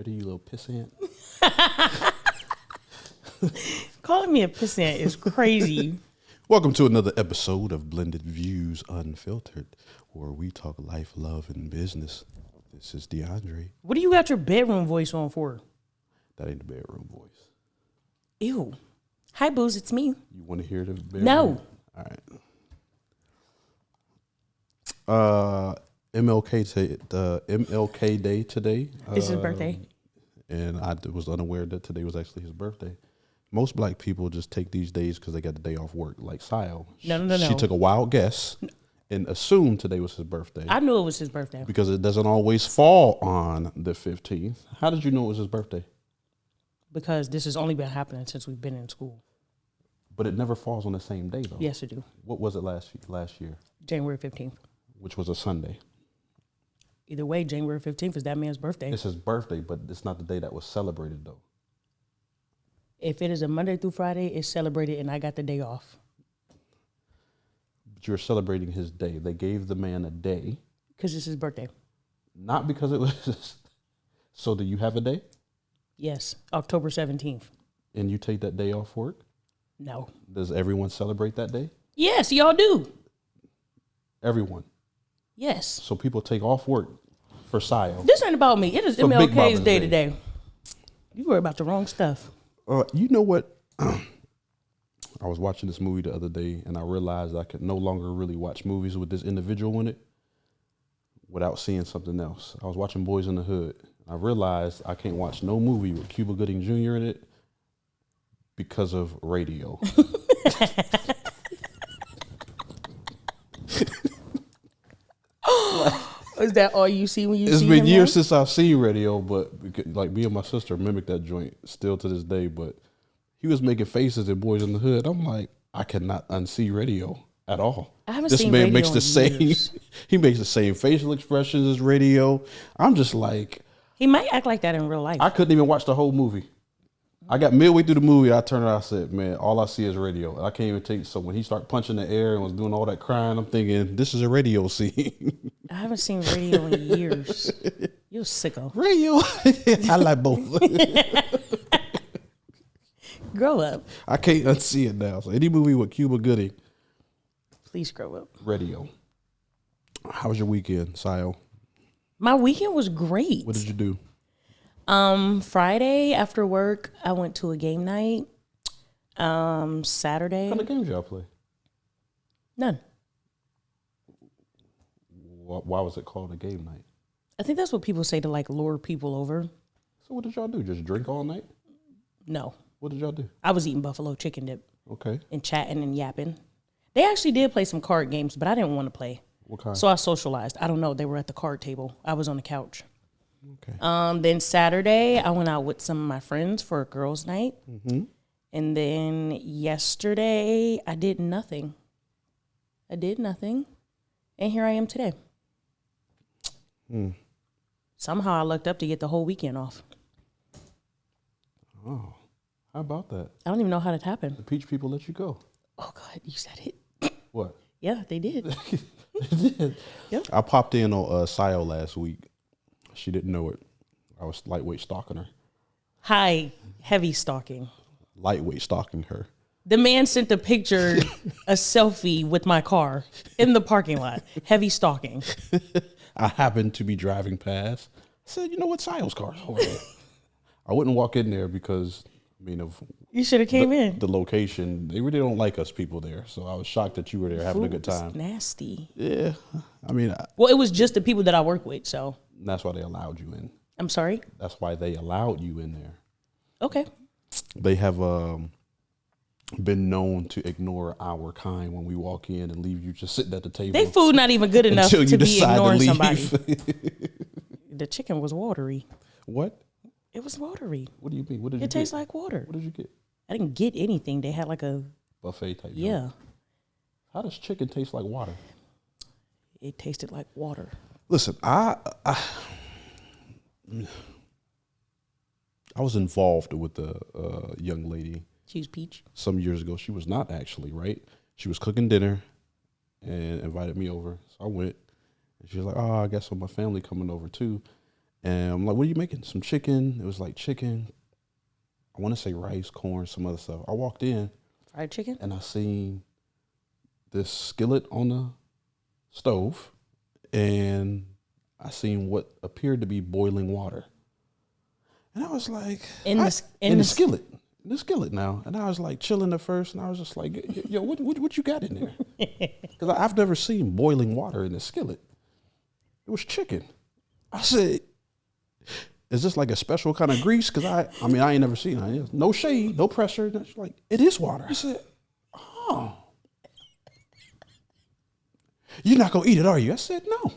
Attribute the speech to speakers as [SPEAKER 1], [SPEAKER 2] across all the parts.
[SPEAKER 1] Ready, you little pissant?
[SPEAKER 2] Calling me a pissant is crazy.
[SPEAKER 1] Welcome to another episode of Blended Views Unfiltered, where we talk life, love, and business. This is DeAndre.
[SPEAKER 2] What do you got your bedroom voice on for?
[SPEAKER 1] That ain't the bedroom voice.
[SPEAKER 2] Ew. Hi, Booze, it's me.
[SPEAKER 1] You want to hear the bedroom?
[SPEAKER 2] No.
[SPEAKER 1] All right. MLK Day today.
[SPEAKER 2] It's his birthday.
[SPEAKER 1] And I was unaware that today was actually his birthday. Most black people just take these days because they got the day off work, like Sio.
[SPEAKER 2] No.
[SPEAKER 1] She took a wild guess and assumed today was his birthday.
[SPEAKER 2] I knew it was his birthday.
[SPEAKER 1] Because it doesn't always fall on the 15th. How did you know it was his birthday?
[SPEAKER 2] Because this has only been happening since we've been in school.
[SPEAKER 1] But it never falls on the same day, though.
[SPEAKER 2] Yes, it do.
[SPEAKER 1] What was it last year?
[SPEAKER 2] January 15th.
[SPEAKER 1] Which was a Sunday.
[SPEAKER 2] Either way, January 15th is that man's birthday.
[SPEAKER 1] It's his birthday, but it's not the day that was celebrated, though.
[SPEAKER 2] If it is a Monday through Friday, it's celebrated and I got the day off.
[SPEAKER 1] But you're celebrating his day. They gave the man a day.
[SPEAKER 2] Because it's his birthday.
[SPEAKER 1] Not because it was... So do you have a day?
[SPEAKER 2] Yes, October 17th.
[SPEAKER 1] And you take that day off work?
[SPEAKER 2] No.
[SPEAKER 1] Does everyone celebrate that day?
[SPEAKER 2] Yes, y'all do.
[SPEAKER 1] Everyone.
[SPEAKER 2] Yes.
[SPEAKER 1] So people take off work for Sio.
[SPEAKER 2] This ain't about me. It is
[SPEAKER 1] For Big
[SPEAKER 2] MLK's
[SPEAKER 1] Mama's
[SPEAKER 2] day
[SPEAKER 1] Day.
[SPEAKER 2] today. You worry about the wrong stuff.
[SPEAKER 1] You know what? I was watching this movie the other day, and I realized I could no longer really watch movies with this individual in it without seeing something else. I was watching Boys in the Hood. I realized I can't watch no movie with Cuba Gooding Jr. in it because of radio.
[SPEAKER 2] Is that all you see when you
[SPEAKER 1] It's
[SPEAKER 2] see
[SPEAKER 1] been
[SPEAKER 2] him
[SPEAKER 1] years
[SPEAKER 2] now?
[SPEAKER 1] since I've seen radio, but like me and my sister mimic that joint still to this day. But he was making faces in Boys in the Hood. I'm like, I cannot unsee radio at all.
[SPEAKER 2] I haven't
[SPEAKER 1] This
[SPEAKER 2] seen
[SPEAKER 1] man
[SPEAKER 2] radio
[SPEAKER 1] makes
[SPEAKER 2] in
[SPEAKER 1] the same.
[SPEAKER 2] years.
[SPEAKER 1] He makes the same facial expressions as radio. I'm just like,
[SPEAKER 2] He might act like that in real life.
[SPEAKER 1] I couldn't even watch the whole movie. I got midway through the movie, I turned around, I said, man, all I see is radio. And I can't even take, so when he started punching the air and was doing all that crying, I'm thinking, this is a radio scene.
[SPEAKER 2] I haven't seen radio in years. You're sicko.
[SPEAKER 1] Radio. I like both.
[SPEAKER 2] Grow up.
[SPEAKER 1] I can't unsee it now. So any movie with Cuba Gooding,
[SPEAKER 2] Please grow up.
[SPEAKER 1] radio. How was your weekend, Sio?
[SPEAKER 2] My weekend was great.
[SPEAKER 1] What did you do?
[SPEAKER 2] Friday after work, I went to a game night. Saturday,
[SPEAKER 1] What kind of games y'all play?
[SPEAKER 2] none.
[SPEAKER 1] Why was it called a game night?
[SPEAKER 2] I think that's what people say to like lure people over.
[SPEAKER 1] So what did y'all do? Just drink all night?
[SPEAKER 2] No,
[SPEAKER 1] What did y'all do?
[SPEAKER 2] I was eating buffalo chicken dip
[SPEAKER 1] Okay.
[SPEAKER 2] and chatting and yapping. They actually did play some card games, but I didn't want to play.
[SPEAKER 1] What kind?
[SPEAKER 2] So I socialized. I don't know. They were at the card table. I was on the couch.
[SPEAKER 1] Okay.
[SPEAKER 2] Then Saturday, I went out with some of my friends for a girls' night.
[SPEAKER 1] Mm-hmm.
[SPEAKER 2] And then yesterday, I did nothing. And here I am today. Somehow I looked up to get the whole weekend off.
[SPEAKER 1] Oh, how about that?
[SPEAKER 2] I don't even know how that happened.
[SPEAKER 1] The Peach people let you go.
[SPEAKER 2] Oh, God, you said it.
[SPEAKER 1] What?
[SPEAKER 2] Yeah, they did. Yep.
[SPEAKER 1] I popped in on Sio last week. She didn't know it. I was lightweight stalking her.
[SPEAKER 2] Hi, heavy stalking.
[SPEAKER 1] Lightweight stalking her.
[SPEAKER 2] The man sent a picture, a selfie with my car in the parking lot. Heavy stalking.
[SPEAKER 1] I happened to be driving past. I said, you know what, Sio's car is over there. I wouldn't walk in there because, I mean, of
[SPEAKER 2] You should have came in.
[SPEAKER 1] the location. They really don't like us people there. So I was shocked that you were there having a good
[SPEAKER 2] Food was
[SPEAKER 1] time.
[SPEAKER 2] nasty.
[SPEAKER 1] Yeah. I mean,
[SPEAKER 2] Well, it was just the people that I work with, so
[SPEAKER 1] that's why they allowed you in.
[SPEAKER 2] I'm sorry.
[SPEAKER 1] That's why they allowed you in there.
[SPEAKER 2] Okay.
[SPEAKER 1] They have been known to ignore our kind when we walk in and leave you just sitting at the table.
[SPEAKER 2] They food not even good enough
[SPEAKER 1] until you
[SPEAKER 2] to be
[SPEAKER 1] decide
[SPEAKER 2] ignoring
[SPEAKER 1] to
[SPEAKER 2] somebody.
[SPEAKER 1] leave.
[SPEAKER 2] The chicken was watery.
[SPEAKER 1] What?
[SPEAKER 2] It was watery.
[SPEAKER 1] What do you mean? What did you
[SPEAKER 2] It tastes
[SPEAKER 1] get?
[SPEAKER 2] like water.
[SPEAKER 1] What did you get?
[SPEAKER 2] I didn't get anything. They had like a,
[SPEAKER 1] Buffet type.
[SPEAKER 2] yeah,
[SPEAKER 1] joint. How does chicken taste like water?
[SPEAKER 2] it tasted like water.
[SPEAKER 1] Listen, I was involved with a young lady
[SPEAKER 2] She was peach.
[SPEAKER 1] some years ago. She was not actually, right? She was cooking dinner and invited me over. So I went. And she was like, oh, I guess so my family coming over too. And I'm like, what are you making? Some chicken. It was like chicken. I want to say rice, corn, some other stuff. I walked in.
[SPEAKER 2] Fried chicken?
[SPEAKER 1] And I seen this skillet on the stove. And I seen what appeared to be boiling water. And I was like, in the skillet. In the skillet now. And I was like chilling at first. And I was just like, yo, what you got in there? Because I've never seen boiling water in a skillet. It was chicken. I said, is this like a special kind of grease? Because I ain't never seen it. No shade, no pressure. She's like, it is water. I said, oh. You're not going to eat it, are you? I said, no.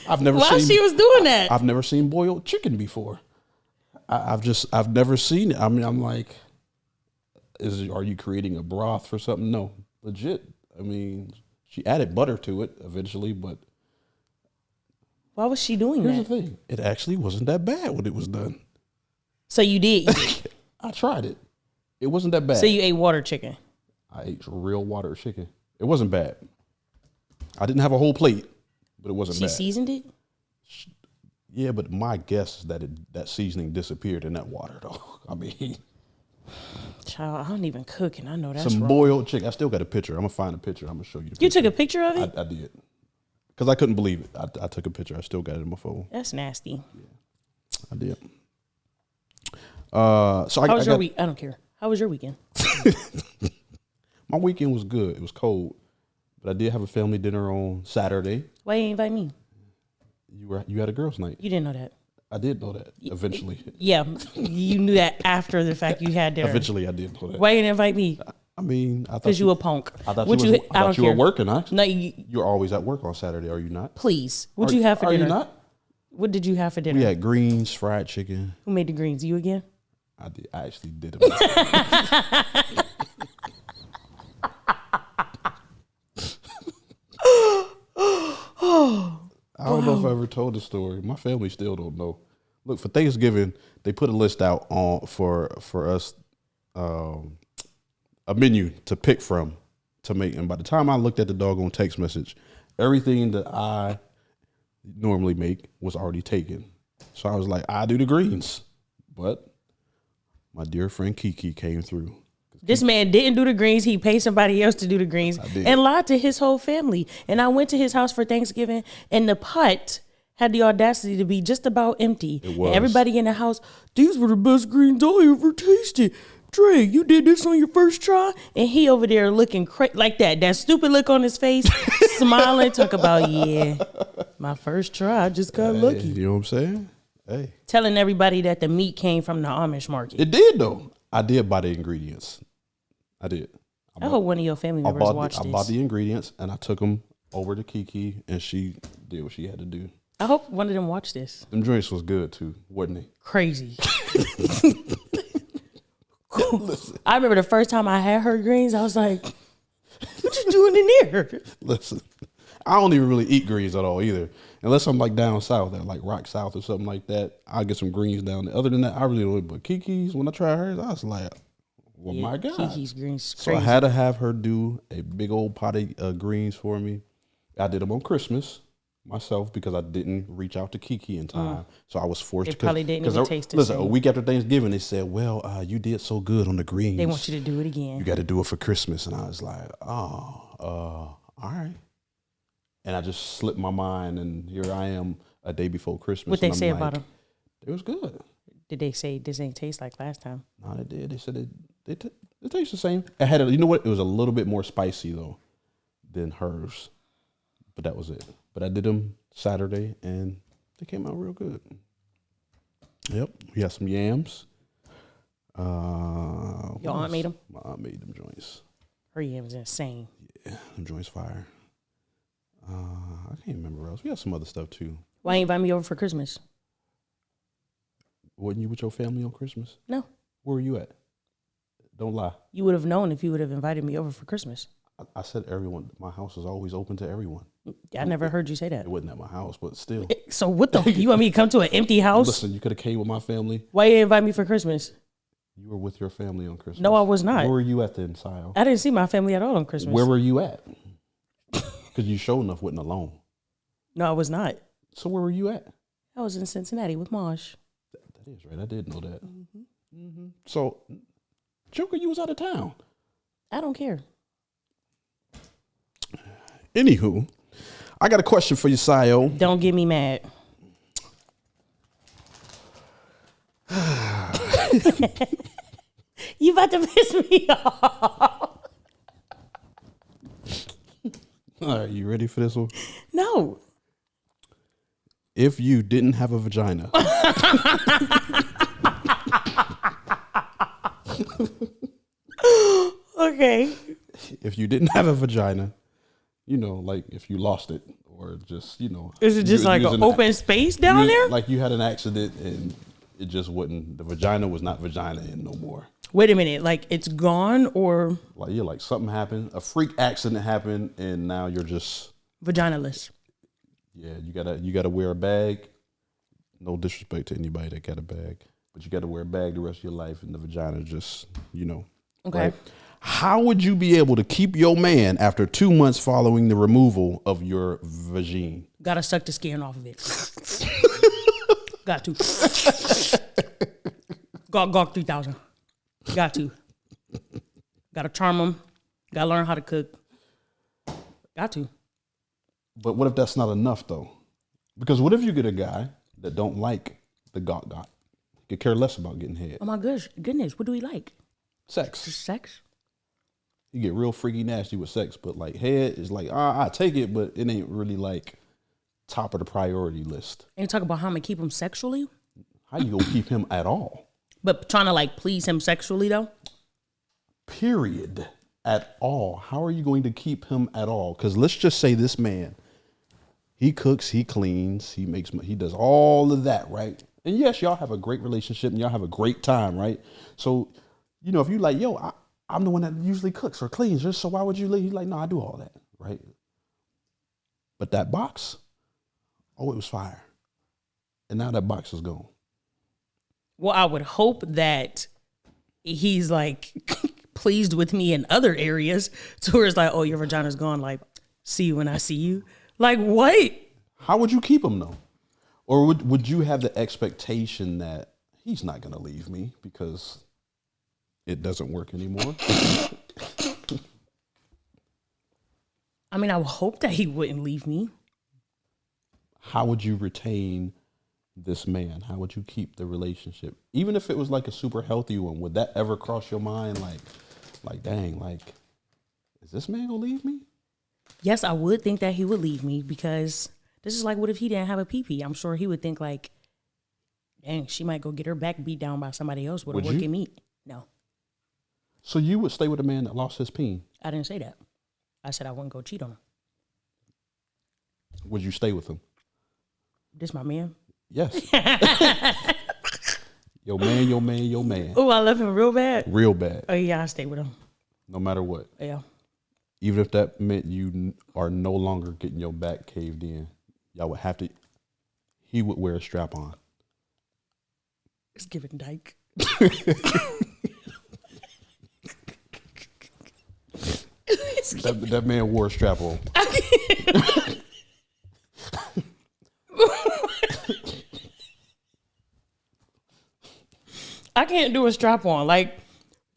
[SPEAKER 1] I've never
[SPEAKER 2] While she was doing that.
[SPEAKER 1] I've never seen boiled chicken before. I've never seen it. I mean, I'm like, are you creating a broth for something? No, legit. I mean, she added butter to it eventually, but.
[SPEAKER 2] Why was she doing that?
[SPEAKER 1] Here's the thing. It actually wasn't that bad when it was done.
[SPEAKER 2] So you did eat it?
[SPEAKER 1] I tried it. It wasn't that bad.
[SPEAKER 2] So you ate water chicken?
[SPEAKER 1] I ate real water chicken. It wasn't bad. I didn't have a whole plate, but it wasn't bad.
[SPEAKER 2] She seasoned it?
[SPEAKER 1] Yeah, but my guess is that that seasoning disappeared in that water, though. I mean.
[SPEAKER 2] Child, I don't even cook, and I know that's
[SPEAKER 1] some
[SPEAKER 2] wrong.
[SPEAKER 1] Boiled chicken. I still got a picture. I'm going to find a picture. I'm going to show you the picture.
[SPEAKER 2] You took a picture of it?
[SPEAKER 1] I did. Because I couldn't believe it. I took a picture. I still got it in my phone.
[SPEAKER 2] That's nasty.
[SPEAKER 1] Yeah, I did. So
[SPEAKER 2] How was your week? I don't care. How was your weekend?
[SPEAKER 1] My weekend was good. It was cold. But I did have a family dinner on Saturday.
[SPEAKER 2] Why you invite me?
[SPEAKER 1] You had a girls' night.
[SPEAKER 2] You didn't know that.
[SPEAKER 1] I did know that eventually.
[SPEAKER 2] Yeah, you knew that after the fact you had dinner.
[SPEAKER 1] Eventually, I did know that.
[SPEAKER 2] Why you didn't invite me?
[SPEAKER 1] I mean, I thought
[SPEAKER 2] because you a punk.
[SPEAKER 1] I thought you were working, huh?
[SPEAKER 2] No,
[SPEAKER 1] you're always at work on Saturday, are you not?
[SPEAKER 2] Please, what'd you have for dinner?
[SPEAKER 1] Are you not?
[SPEAKER 2] What did you have for dinner?
[SPEAKER 1] We had greens, fried chicken.
[SPEAKER 2] Who made the greens? You again?
[SPEAKER 1] I did. I actually did it. I don't know if I ever told the story. My family still don't know. Look, for Thanksgiving, they put a list out for us, a menu to pick from to make. And by the time I looked at the doggone text message, everything that I normally make was already taken. So I was like, I do the greens. But my dear friend Kiki came through.
[SPEAKER 2] This man didn't do the greens. He paid somebody else to do the greens and lied to his whole family. And I went to his house for Thanksgiving, and the pot had the audacity to be just about empty.
[SPEAKER 1] It was.
[SPEAKER 2] And everybody in the house, these were the best greens I ever tasted. Dre, you did this on your first try? And he over there looking like that stupid look on his face, smiling, talk about, yeah, my first try, I just got lucky.
[SPEAKER 1] You know what I'm saying? Hey.
[SPEAKER 2] Telling everybody that the meat came from the Amish market.
[SPEAKER 1] It did, though. I did buy the ingredients. I did.
[SPEAKER 2] I hope one of your family members watched this.
[SPEAKER 1] I bought the ingredients, and I took them over to Kiki, and she did what she had to do.
[SPEAKER 2] I hope one of them watched this.
[SPEAKER 1] Them drinks was good, too, wasn't they?
[SPEAKER 2] Crazy. I remember the first time I had her greens, I was like, what you doing in there?
[SPEAKER 1] Listen, I don't even really eat greens at all either. Unless I'm like down south, at like Rock South or something like that, I'll get some greens down there. Other than that, I really don't. But Kiki's, when I tried hers, I was like, well, yeah, my God.
[SPEAKER 2] Kiki's greens crazy.
[SPEAKER 1] So I had to have her do a big old pot of greens for me. I did them on Christmas myself because I didn't reach out to Kiki in time. So I was forced to.
[SPEAKER 2] They probably didn't even taste the same.
[SPEAKER 1] A week after Thanksgiving, they said, well, you did so good on the greens.
[SPEAKER 2] They want you to do it again.
[SPEAKER 1] You got to do it for Christmas. And I was like, all right. And I just slipped my mind, and here I am a day before Christmas.
[SPEAKER 2] What they say about them?
[SPEAKER 1] It was good.
[SPEAKER 2] Did they say this ain't taste like last time?
[SPEAKER 1] No, they did. They said it tastes the same. It had, you know what? It was a little bit more spicy though than hers, but that was it. But I did them Saturday, and they came out real good. Yep, we had some yams.
[SPEAKER 2] Your aunt made them?
[SPEAKER 1] My aunt made them joints.
[SPEAKER 2] Her yams insane.
[SPEAKER 1] Yeah, them joints fire. I can't remember what else. We had some other stuff too.
[SPEAKER 2] Why ain't you invite me over for Christmas?
[SPEAKER 1] Wasn't you with your family on Christmas?
[SPEAKER 2] No.
[SPEAKER 1] Where were you at? Don't lie.
[SPEAKER 2] You would have known if you would have invited me over for Christmas.
[SPEAKER 1] I said everyone. My house is always open to everyone.
[SPEAKER 2] I never heard you say that.
[SPEAKER 1] It wasn't at my house, but still.
[SPEAKER 2] So what the? You want me to come to an empty house?
[SPEAKER 1] Listen, you could have came with my family.
[SPEAKER 2] Why you didn't invite me for Christmas?
[SPEAKER 1] You were with your family on Christmas.
[SPEAKER 2] No, I was not.
[SPEAKER 1] Where were you at then, Sio?
[SPEAKER 2] I didn't see my family at all on Christmas.
[SPEAKER 1] Where were you at? Because you sure enough wasn't alone.
[SPEAKER 2] No, I was not.
[SPEAKER 1] So where were you at?
[SPEAKER 2] I was in Cincinnati with Mosh.
[SPEAKER 1] That is right. I did know that. So, Joker, you was out of town.
[SPEAKER 2] I don't care.
[SPEAKER 1] Anywho, I got a question for you, Sio.
[SPEAKER 2] Don't get me mad. You about to piss me off.
[SPEAKER 1] All right, you ready for this one?
[SPEAKER 2] No.
[SPEAKER 1] If you didn't have a vagina.
[SPEAKER 2] Okay.
[SPEAKER 1] If you didn't have a vagina, like if you lost it or just,
[SPEAKER 2] Is it just like an open space down there?
[SPEAKER 1] Like you had an accident and it just wouldn't, the vagina was not vagina in no more.
[SPEAKER 2] Wait a minute. Like it's gone or?
[SPEAKER 1] Like something happened, a freak accident happened and now you're just.
[SPEAKER 2] Vaginaless.
[SPEAKER 1] Yeah, you gotta wear a bag. No disrespect to anybody that got a bag, but you gotta wear a bag the rest of your life and the vagina just,
[SPEAKER 2] Okay.
[SPEAKER 1] Right? How would you be able to keep your man after 2 months following the removal of your vagine?
[SPEAKER 2] Gotta suck the skin off of it. Got to. Gawk 3000. Got to. Gotta charm them. Gotta learn how to cook. Got to.
[SPEAKER 1] But what if that's not enough though? Because what if you get a guy that don't like the gawk? Could care less about getting head.
[SPEAKER 2] Oh my goodness. What do we like?
[SPEAKER 1] Sex.
[SPEAKER 2] Sex?
[SPEAKER 1] You get real freaky nasty with sex, but like head is like, I take it, but it ain't really like top of the priority list.
[SPEAKER 2] And you talk about how I'm gonna keep him sexually?
[SPEAKER 1] How you gonna keep him at all?
[SPEAKER 2] But trying to like please him sexually though?
[SPEAKER 1] Period. At all. How are you going to keep him at all? Because let's just say this man, he cooks, he cleans, he does all of that, right? And yes, y'all have a great relationship and y'all have a great time, right? So, if you like, yo, I'm the one that usually cooks or cleans, just so why would you leave? He's like, no, I do all that, right? But that box, it was fire. And now that box is gone.
[SPEAKER 2] Well, I would hope that he's like pleased with me in other areas to where it's like, oh, your vagina's gone. Like, see you when I see you. Like, what?
[SPEAKER 1] How would you keep him though? Or would you have the expectation that he's not going to leave me because it doesn't work anymore?
[SPEAKER 2] I mean, I would hope that he wouldn't leave me.
[SPEAKER 1] How would you retain this man? How would you keep the relationship? Even if it was like a super healthy one, would that ever cross your mind? Like, dang, like, is this man gonna leave me?
[SPEAKER 2] Yes, I would think that he would leave me because this is like, what if he didn't have a pee-pee? I'm sure he would think like, dang, she might go get her back beat down by somebody else with a working meat. No.
[SPEAKER 1] So you would stay with a man that lost his peen?
[SPEAKER 2] I didn't say that. I said I wouldn't go cheat on him.
[SPEAKER 1] Would you stay with him?
[SPEAKER 2] This my man?
[SPEAKER 1] Yes. Your man.
[SPEAKER 2] Oh, I love him real bad.
[SPEAKER 1] Real bad.
[SPEAKER 2] Oh yeah, I stay with him.
[SPEAKER 1] No matter what.
[SPEAKER 2] Yeah.
[SPEAKER 1] Even if that meant you are no longer getting your back caved in, y'all would have to, he would wear a strap on.
[SPEAKER 2] It's giving dyke.
[SPEAKER 1] That man wore a strap on.
[SPEAKER 2] I can't do a strap on. Like,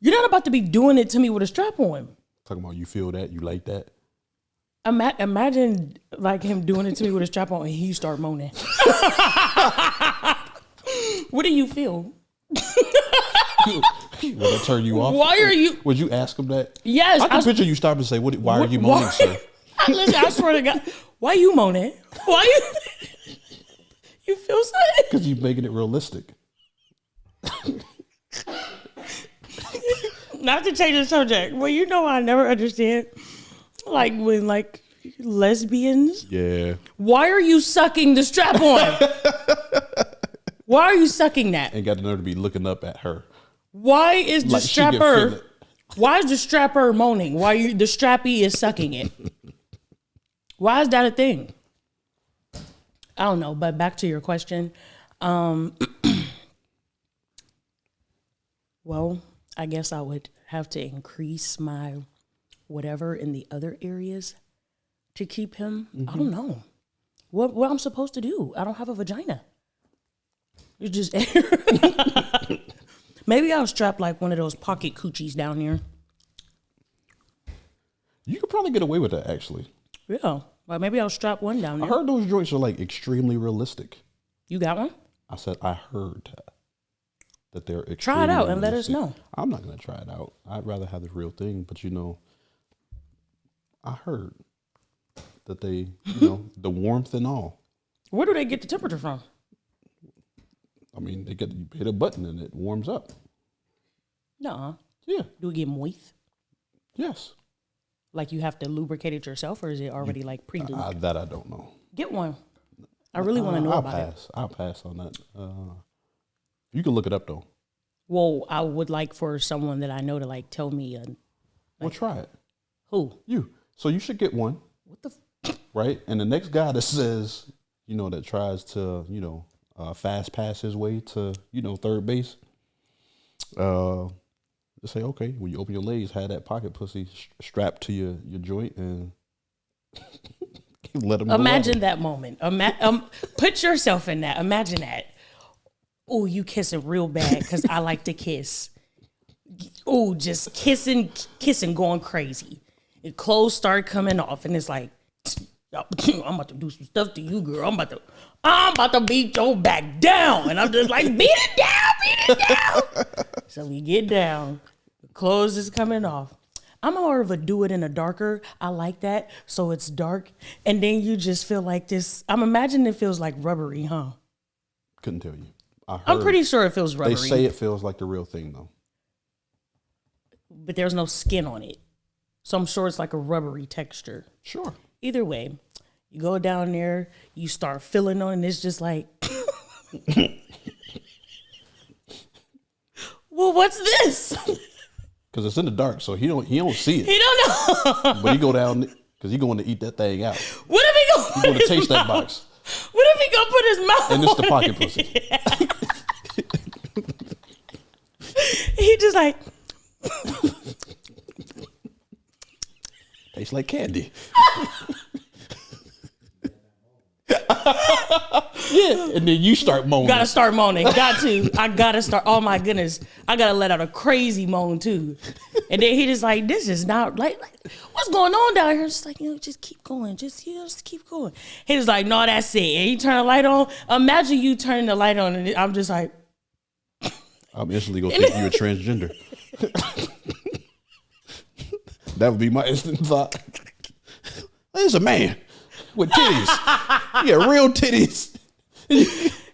[SPEAKER 2] you're not about to be doing it to me with a strap on.
[SPEAKER 1] Talking about you feel that, you like that.
[SPEAKER 2] Imagine like him doing it to me with a strap on and he start moaning. What do you feel?
[SPEAKER 1] Would that turn you off?
[SPEAKER 2] Why are you?
[SPEAKER 1] Would you ask him that?
[SPEAKER 2] Yes.
[SPEAKER 1] I can picture you stop and say, why are you moaning, sir?
[SPEAKER 2] Listen, I swear to God. Why you moaning? Why you? You feel sad?
[SPEAKER 1] Because you're making it realistic.
[SPEAKER 2] Not to change the subject, well, you know I never understand. Like when like lesbians.
[SPEAKER 1] Yeah.
[SPEAKER 2] Why are you sucking the strap on? Why are you sucking that?
[SPEAKER 1] Ain't got the nerve to be looking up at her.
[SPEAKER 2] Why is the
[SPEAKER 1] Like she can feel
[SPEAKER 2] strapper?
[SPEAKER 1] it.
[SPEAKER 2] Why is the strapper moaning? Why the strappy is sucking it? Why is that a thing? I don't know. But back to your question. Well, I guess I would have to increase my whatever in the other areas to keep him. I don't know. What I'm supposed to do? I don't have a vagina. You just maybe I'll strap like one of those pocket coochies down here.
[SPEAKER 1] You could probably get away with that, actually.
[SPEAKER 2] Yeah. Well, maybe I'll strap one down
[SPEAKER 1] I
[SPEAKER 2] there.
[SPEAKER 1] heard those joints are like extremely realistic.
[SPEAKER 2] You got one?
[SPEAKER 1] I said I heard that they're extremely
[SPEAKER 2] Try it out and let us
[SPEAKER 1] realistic.
[SPEAKER 2] know.
[SPEAKER 1] I'm not gonna try it out. I'd rather have the real thing. But I heard that they, the warmth and all.
[SPEAKER 2] Where do they get the temperature from?
[SPEAKER 1] I mean, you hit a button and it warms up.
[SPEAKER 2] Nuh-uh.
[SPEAKER 1] Yeah.
[SPEAKER 2] Do it get moist?
[SPEAKER 1] Yes.
[SPEAKER 2] Like you have to lubricate it yourself, or is it already like pre-lubed?
[SPEAKER 1] That I don't know.
[SPEAKER 2] Get one. I really want to know about it.
[SPEAKER 1] I'll pass on that. You can look it up though.
[SPEAKER 2] Well, I would like for someone that I know to like tell me.
[SPEAKER 1] Well, try it.
[SPEAKER 2] Who?
[SPEAKER 1] You. So you should get one.
[SPEAKER 2] What the?
[SPEAKER 1] Right? And the next guy that says, that tries to, fast pass his way to, third base, just say, okay, when you open your legs, have that pocket pussy strapped to your joint and let him
[SPEAKER 2] Imagine that moment. Put yourself in that. Imagine that. Oh, you kissing real bad because I like to kiss. Oh, just kissing, going crazy. And clothes start coming off, and it's like, I'm about to do some stuff to you, girl. I'm about to beat your back down, and I'm just like, beat it down. So we get down. The clothes is coming off. I'm more of a do it in a darker. I like that. So it's dark. And then you just feel like this. I'm imagining it feels like rubbery, huh?
[SPEAKER 1] Couldn't tell you.
[SPEAKER 2] I'm pretty sure it feels rubbery.
[SPEAKER 1] They say it feels like the real thing, though.
[SPEAKER 2] But there's no skin on it. So I'm sure it's like a rubbery texture.
[SPEAKER 1] Sure.
[SPEAKER 2] Either way, you go down there, you start feeling on it, and it's just like, well, what's this?
[SPEAKER 1] Because it's in the dark, so he don't see it.
[SPEAKER 2] He don't know.
[SPEAKER 1] But he go down because he going to eat that thing out.
[SPEAKER 2] What if he
[SPEAKER 1] going to taste that box?
[SPEAKER 2] What if he gonna put his mouth?
[SPEAKER 1] And it's the pocket pussy.
[SPEAKER 2] He just like
[SPEAKER 1] tastes like candy. Yeah, and then you start moaning.
[SPEAKER 2] Gotta start moaning. I gotta start. Oh my goodness, I gotta let out a crazy moan too. And then he just like, this is not like what's going on down here? Just like, just keep going. Just keep going. He was like, no, that's it. And he turned the light on. Imagine you turning the light on, and I'm just like,
[SPEAKER 1] I'm instantly gonna think you a transgender. That would be my instant thought. There's a man with titties. Yeah, real titties.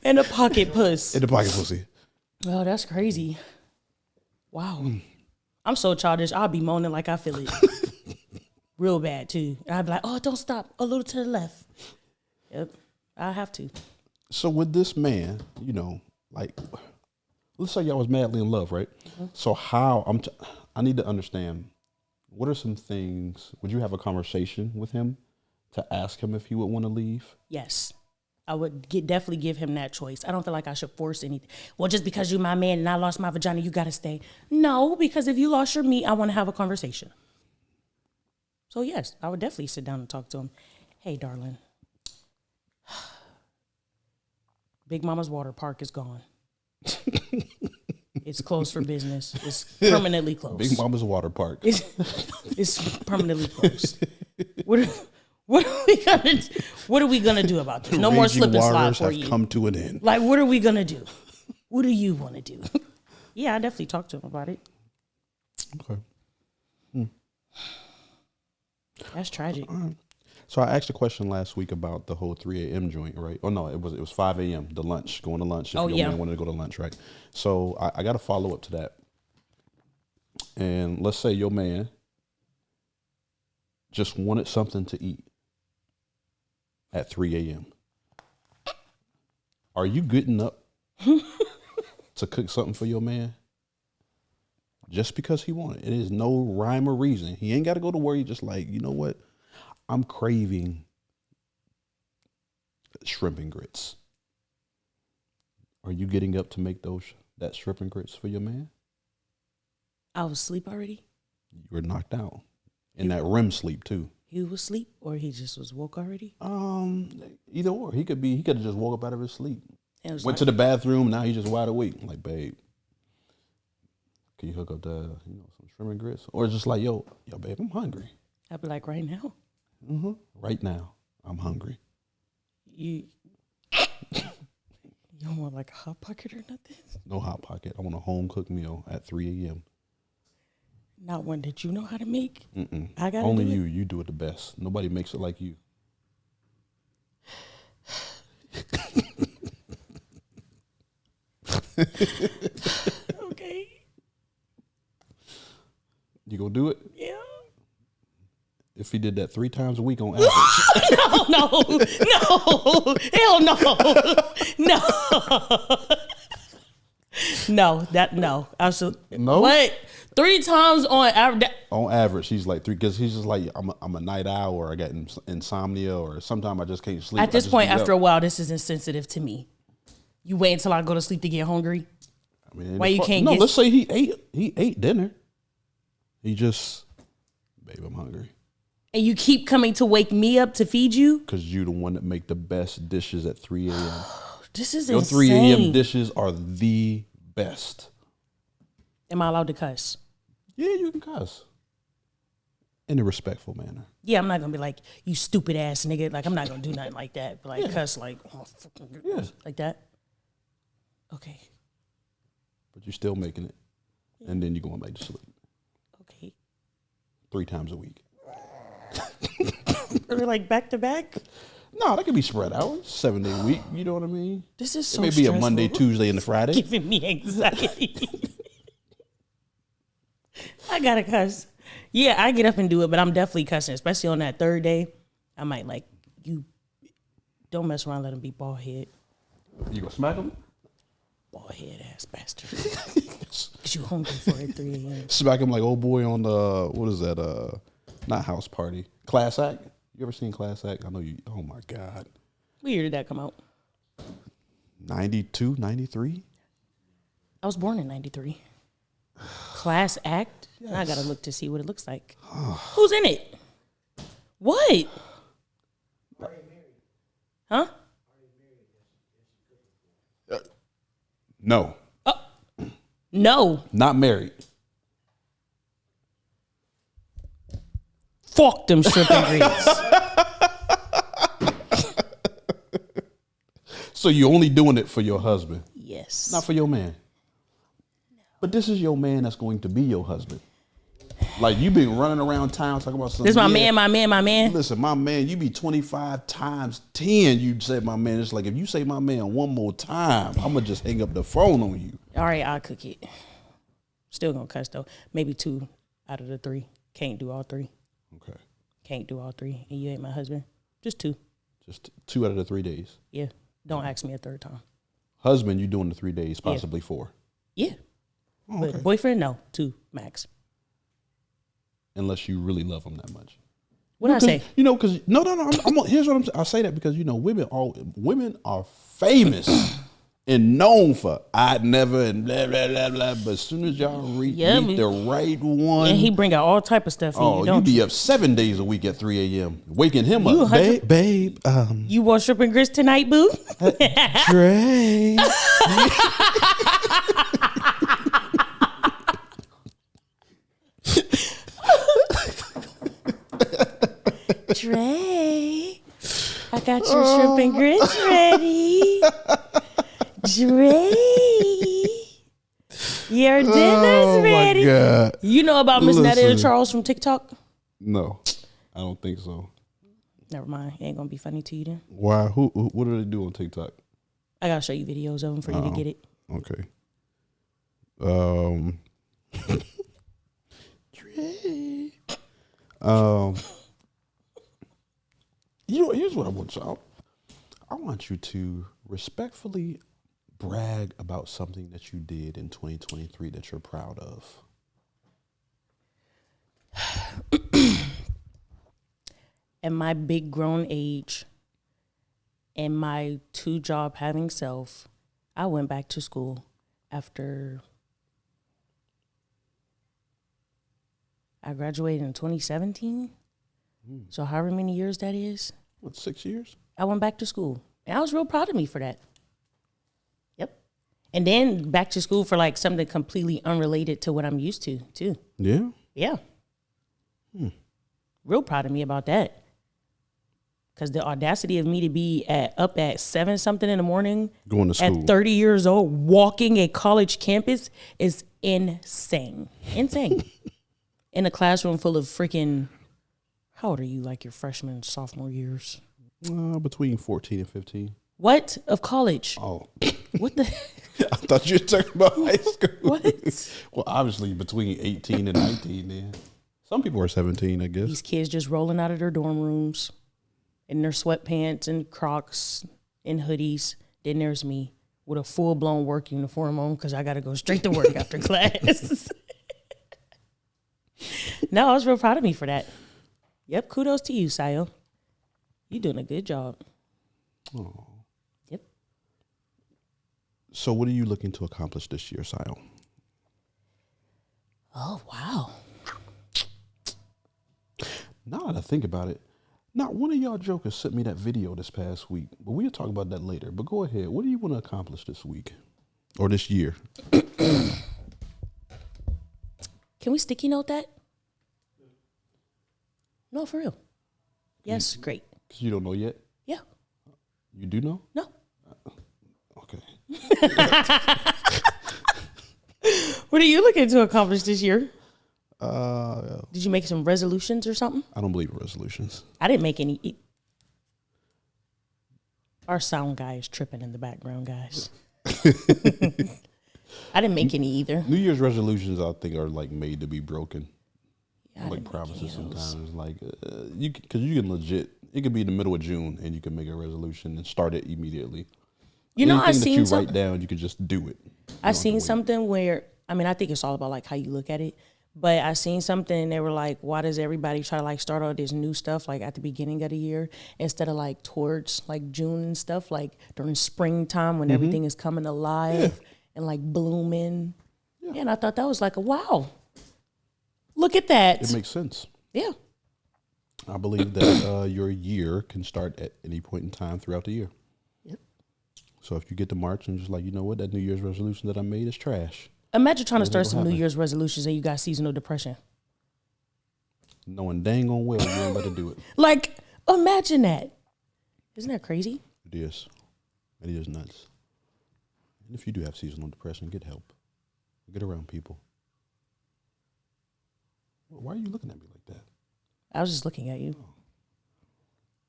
[SPEAKER 2] and a pocket puss.
[SPEAKER 1] In the pocket pussy.
[SPEAKER 2] Oh, that's crazy. Wow. I'm so childish. I'll be moaning like I feel it. Real bad, too. And I'll be like, oh, don't stop. A little to the left. Yep. I have to.
[SPEAKER 1] So with this man, like, let's say y'all was madly in love, right? Mm-hmm. So how, I need to understand, what are some things, would you have a conversation with him to ask him if he would want to leave?
[SPEAKER 2] Yes. I would definitely give him that choice. I don't feel like I should force anything. Well, just because you're my man and I lost my vagina, you got to stay. No, because if you lost your meat, I want to have a conversation. So yes, I would definitely sit down and talk to him. Hey, darling. Big Mama's water park is gone. It's closed for business. It's permanently closed.
[SPEAKER 1] Big Mama's water park.
[SPEAKER 2] It's permanently closed. What are we gonna do about this? No more slip and slide for you.
[SPEAKER 1] Come to an end.
[SPEAKER 2] Like, what are we gonna do? What do you want to do? Yeah, I definitely talked to him about it.
[SPEAKER 1] Okay.
[SPEAKER 2] That's tragic.
[SPEAKER 1] So I asked a question last week about the whole 3 a.m. joint, right? Oh no, it was 5 a.m. The lunch, going to lunch. If your man wanted to go to lunch, right? So I got a follow up to that. And let's say your man just wanted something to eat at 3 a.m. Are you getting up to cook something for your man? Just because he wanted it. It is no rhyme or reason. He ain't got to go to work. He's just like, you know what? I'm craving shrimp and grits. Are you getting up to make that shrimp and grits for your man?
[SPEAKER 2] I was asleep already.
[SPEAKER 1] You were knocked out. In that REM sleep too.
[SPEAKER 2] He was asleep or he just was woke already?
[SPEAKER 1] Either or. He could have just woke up out of his sleep. Went to the bathroom. Now he's just wide awake. I'm like, babe, can you hook up the some shrimp and grits? Or it's just like, yo, babe, I'm hungry.
[SPEAKER 2] I'd be like, right now.
[SPEAKER 1] Mm-hmm. Right now, I'm hungry.
[SPEAKER 2] You don't want like a hot pocket or nothing?
[SPEAKER 1] No hot pocket. I want a home cooked meal at 3 a.m.
[SPEAKER 2] Not one that you know how to make.
[SPEAKER 1] Mm-mm.
[SPEAKER 2] I got
[SPEAKER 1] only you. You do it the best. Nobody makes it like you.
[SPEAKER 2] Okay.
[SPEAKER 1] You gonna do it?
[SPEAKER 2] Yeah.
[SPEAKER 1] If he did that 3 times a week on average.
[SPEAKER 2] No. Hell no. No. Absolutely.
[SPEAKER 1] No?
[SPEAKER 2] What? 3 times on average?
[SPEAKER 1] On average, he's like 3 because he's just like, I'm a night owl, or I got insomnia, or sometimes I just can't sleep.
[SPEAKER 2] At this point, after a while, this is insensitive to me. You wait until I go to sleep to get hungry?
[SPEAKER 1] I mean,
[SPEAKER 2] why you can't
[SPEAKER 1] No,
[SPEAKER 2] get...
[SPEAKER 1] let's say he ate dinner. He just, babe, I'm hungry.
[SPEAKER 2] And you keep coming to wake me up to feed you?
[SPEAKER 1] Because you the one that make the best dishes at 3 a.m.
[SPEAKER 2] This is
[SPEAKER 1] Your
[SPEAKER 2] insane.
[SPEAKER 1] 3 a.m. dishes are the best.
[SPEAKER 2] Am I allowed to cuss?
[SPEAKER 1] Yeah, you can cuss. In a respectful manner.
[SPEAKER 2] Yeah, I'm not going to be like, you stupid ass nigga. Like, I'm not going to do nothing like that. But like, cuss like, oh, fucking goodness. Like that? Okay.
[SPEAKER 1] But you're still making it. And then you're going back to sleep.
[SPEAKER 2] Okay.
[SPEAKER 1] 3 times a week.
[SPEAKER 2] Or like back to back?
[SPEAKER 1] No, that could be spread out. 7-day week. You know what I mean?
[SPEAKER 2] This is so
[SPEAKER 1] Maybe
[SPEAKER 2] stressful.
[SPEAKER 1] a Monday, Tuesday, and a Friday.
[SPEAKER 2] Giving me anxiety. I gotta cuss. Yeah, I get up and do it, but I'm definitely cussing, especially on that 3rd day. I might like, you don't mess around, let him be bald head.
[SPEAKER 1] You gonna smack him?
[SPEAKER 2] Bald head ass bastard. Cause you hungry for it 3 a.m.
[SPEAKER 1] Smack him like old boy on the, what is that? Not House Party. Class Act. You ever seen Class Act? I know you. Oh my God.
[SPEAKER 2] What year did that come out?
[SPEAKER 1] 92, 93?
[SPEAKER 2] I was born in 93. Class Act?
[SPEAKER 1] Yes.
[SPEAKER 2] Now I gotta look to see what it looks like. Who's in it? What? Huh?
[SPEAKER 1] No.
[SPEAKER 2] No.
[SPEAKER 1] Not married.
[SPEAKER 2] Fuck them shrimp and grits.
[SPEAKER 1] So you're only doing it for your husband,
[SPEAKER 2] Yes.
[SPEAKER 1] not for your man. But this is your man that's going to be your husband. Like, you been running around town talking about something.
[SPEAKER 2] This my man, my man, my man.
[SPEAKER 1] Listen, my man, you be 25 times 10. You said my man. It's like, if you say my man one more time, I'm going to just hang up the phone on you.
[SPEAKER 2] All right, I'll cook it. Still gonna cuss though. Maybe 2 out of the 3. Can't do all 3.
[SPEAKER 1] Okay.
[SPEAKER 2] Can't do all 3. And you ain't my husband. Just 2.
[SPEAKER 1] Just 2 out of the 3 days.
[SPEAKER 2] Yeah. Don't ask me a 3rd time.
[SPEAKER 1] Husband, you doing the 3 days, possibly 4.
[SPEAKER 2] Yeah.
[SPEAKER 1] Oh, okay.
[SPEAKER 2] But boyfriend, no. 2 max.
[SPEAKER 1] Unless you really love him that much.
[SPEAKER 2] What I say?
[SPEAKER 1] You know, because no. Here's what I'm saying. I say that because women are famous and known for I'd never and blah blah blah blah. But as soon as y'all meet the right one,
[SPEAKER 2] And he bring out all type of stuff.
[SPEAKER 1] you be up 7 days a week at 3 a.m. waking him up, babe.
[SPEAKER 2] You want shrimp and grits tonight, boo?
[SPEAKER 1] Dre.
[SPEAKER 2] Dre, I got your shrimp and grits ready. Dre, your dinner's ready.
[SPEAKER 1] My God.
[SPEAKER 2] You know about Miss Nadia Charles from TikTok?
[SPEAKER 1] No, I don't think so.
[SPEAKER 2] Never mind. It ain't gonna be funny to you then.
[SPEAKER 1] Why? Who? What do they do on TikTok?
[SPEAKER 2] I gotta show you videos of them for you to get it.
[SPEAKER 1] Okay. Dre. Here's what I want y'all. I want you to respectfully brag about something that you did in 2023 that you're proud of.
[SPEAKER 2] At my big grown age and my 2-job having self, I went back to school after I graduated in 2017. So however many years that is.
[SPEAKER 1] What, 6 years?
[SPEAKER 2] I went back to school. And I was real proud of me for that. And then back to school for like something completely unrelated to what I'm used to, too.
[SPEAKER 1] Yeah?
[SPEAKER 2] Yeah. Real proud of me about that. Because the audacity of me to be up at 7 something in the morning,
[SPEAKER 1] Going to school.
[SPEAKER 2] at 30 years old, walking a college campus is insane. Insane. In a classroom full of freaking, how old are you? Like your freshman, sophomore years?
[SPEAKER 1] Between 14 and 15.
[SPEAKER 2] What? Of college?
[SPEAKER 1] Oh.
[SPEAKER 2] What the?
[SPEAKER 1] I thought you were talking about high school.
[SPEAKER 2] What?
[SPEAKER 1] Well, obviously between 18 and 19 then. Some people are 17, I guess.
[SPEAKER 2] These kids just rolling out of their dorm rooms in their sweatpants and Crocs and hoodies. Then there's me with a full-blown work uniform on because I got to go straight to work after class. No, I was real proud of me for that. Yep, kudos to you, Sio. You're doing a good job.
[SPEAKER 1] Oh.
[SPEAKER 2] Yep.
[SPEAKER 1] So what are you looking to accomplish this year, Sio?
[SPEAKER 2] Oh, wow.
[SPEAKER 1] Now that I think about it, not one of y'all jokers sent me that video this past week, but we'll talk about that later. But go ahead. What do you want to accomplish this week or this year?
[SPEAKER 2] Can we sticky note that? No, for real. Yes, great.
[SPEAKER 1] Because you don't know yet?
[SPEAKER 2] Yeah.
[SPEAKER 1] You do know?
[SPEAKER 2] No.
[SPEAKER 1] Okay.
[SPEAKER 2] What are you looking to accomplish this year?
[SPEAKER 1] Uh,
[SPEAKER 2] Did you make some resolutions or something?
[SPEAKER 1] I don't believe in resolutions.
[SPEAKER 2] I didn't make any. Our sound guy is tripping in the background, guys. I didn't make any either.
[SPEAKER 1] New Year's resolutions, I think, are like made to be broken.
[SPEAKER 2] Yeah, I
[SPEAKER 1] Like
[SPEAKER 2] didn't make any
[SPEAKER 1] promises
[SPEAKER 2] of those.
[SPEAKER 1] sometimes. Like, because you can legit, it could be in the middle of June and you can make a resolution and start it immediately.
[SPEAKER 2] You know, I
[SPEAKER 1] Anything that
[SPEAKER 2] seen
[SPEAKER 1] you
[SPEAKER 2] some.
[SPEAKER 1] write down, you can just do it.
[SPEAKER 2] I seen something where, I mean, I think it's all about like how you look at it. But I seen something and they were like, why does everybody try to like start all this new stuff like at the beginning of the year instead of like towards like June and stuff, like during springtime when everything is coming alive and like blooming. Yeah, and I thought that was like a wow. Look at that.
[SPEAKER 1] It makes sense.
[SPEAKER 2] Yeah.
[SPEAKER 1] I believe that your year can start at any point in time throughout the year.
[SPEAKER 2] Yep.
[SPEAKER 1] So if you get to March and just like, you know what, that New Year's resolution that I made is trash.
[SPEAKER 2] Imagine trying to
[SPEAKER 1] What
[SPEAKER 2] start
[SPEAKER 1] will
[SPEAKER 2] some New
[SPEAKER 1] happen?
[SPEAKER 2] Year's resolutions and you got seasonal depression.
[SPEAKER 1] Knowing dang on well you ain't about to do it.
[SPEAKER 2] Like, imagine that. Isn't that crazy?
[SPEAKER 1] It is. It is nuts. And if you do have seasonal depression, get help. Get around people. Why are you looking at me like that?
[SPEAKER 2] I was just looking at you.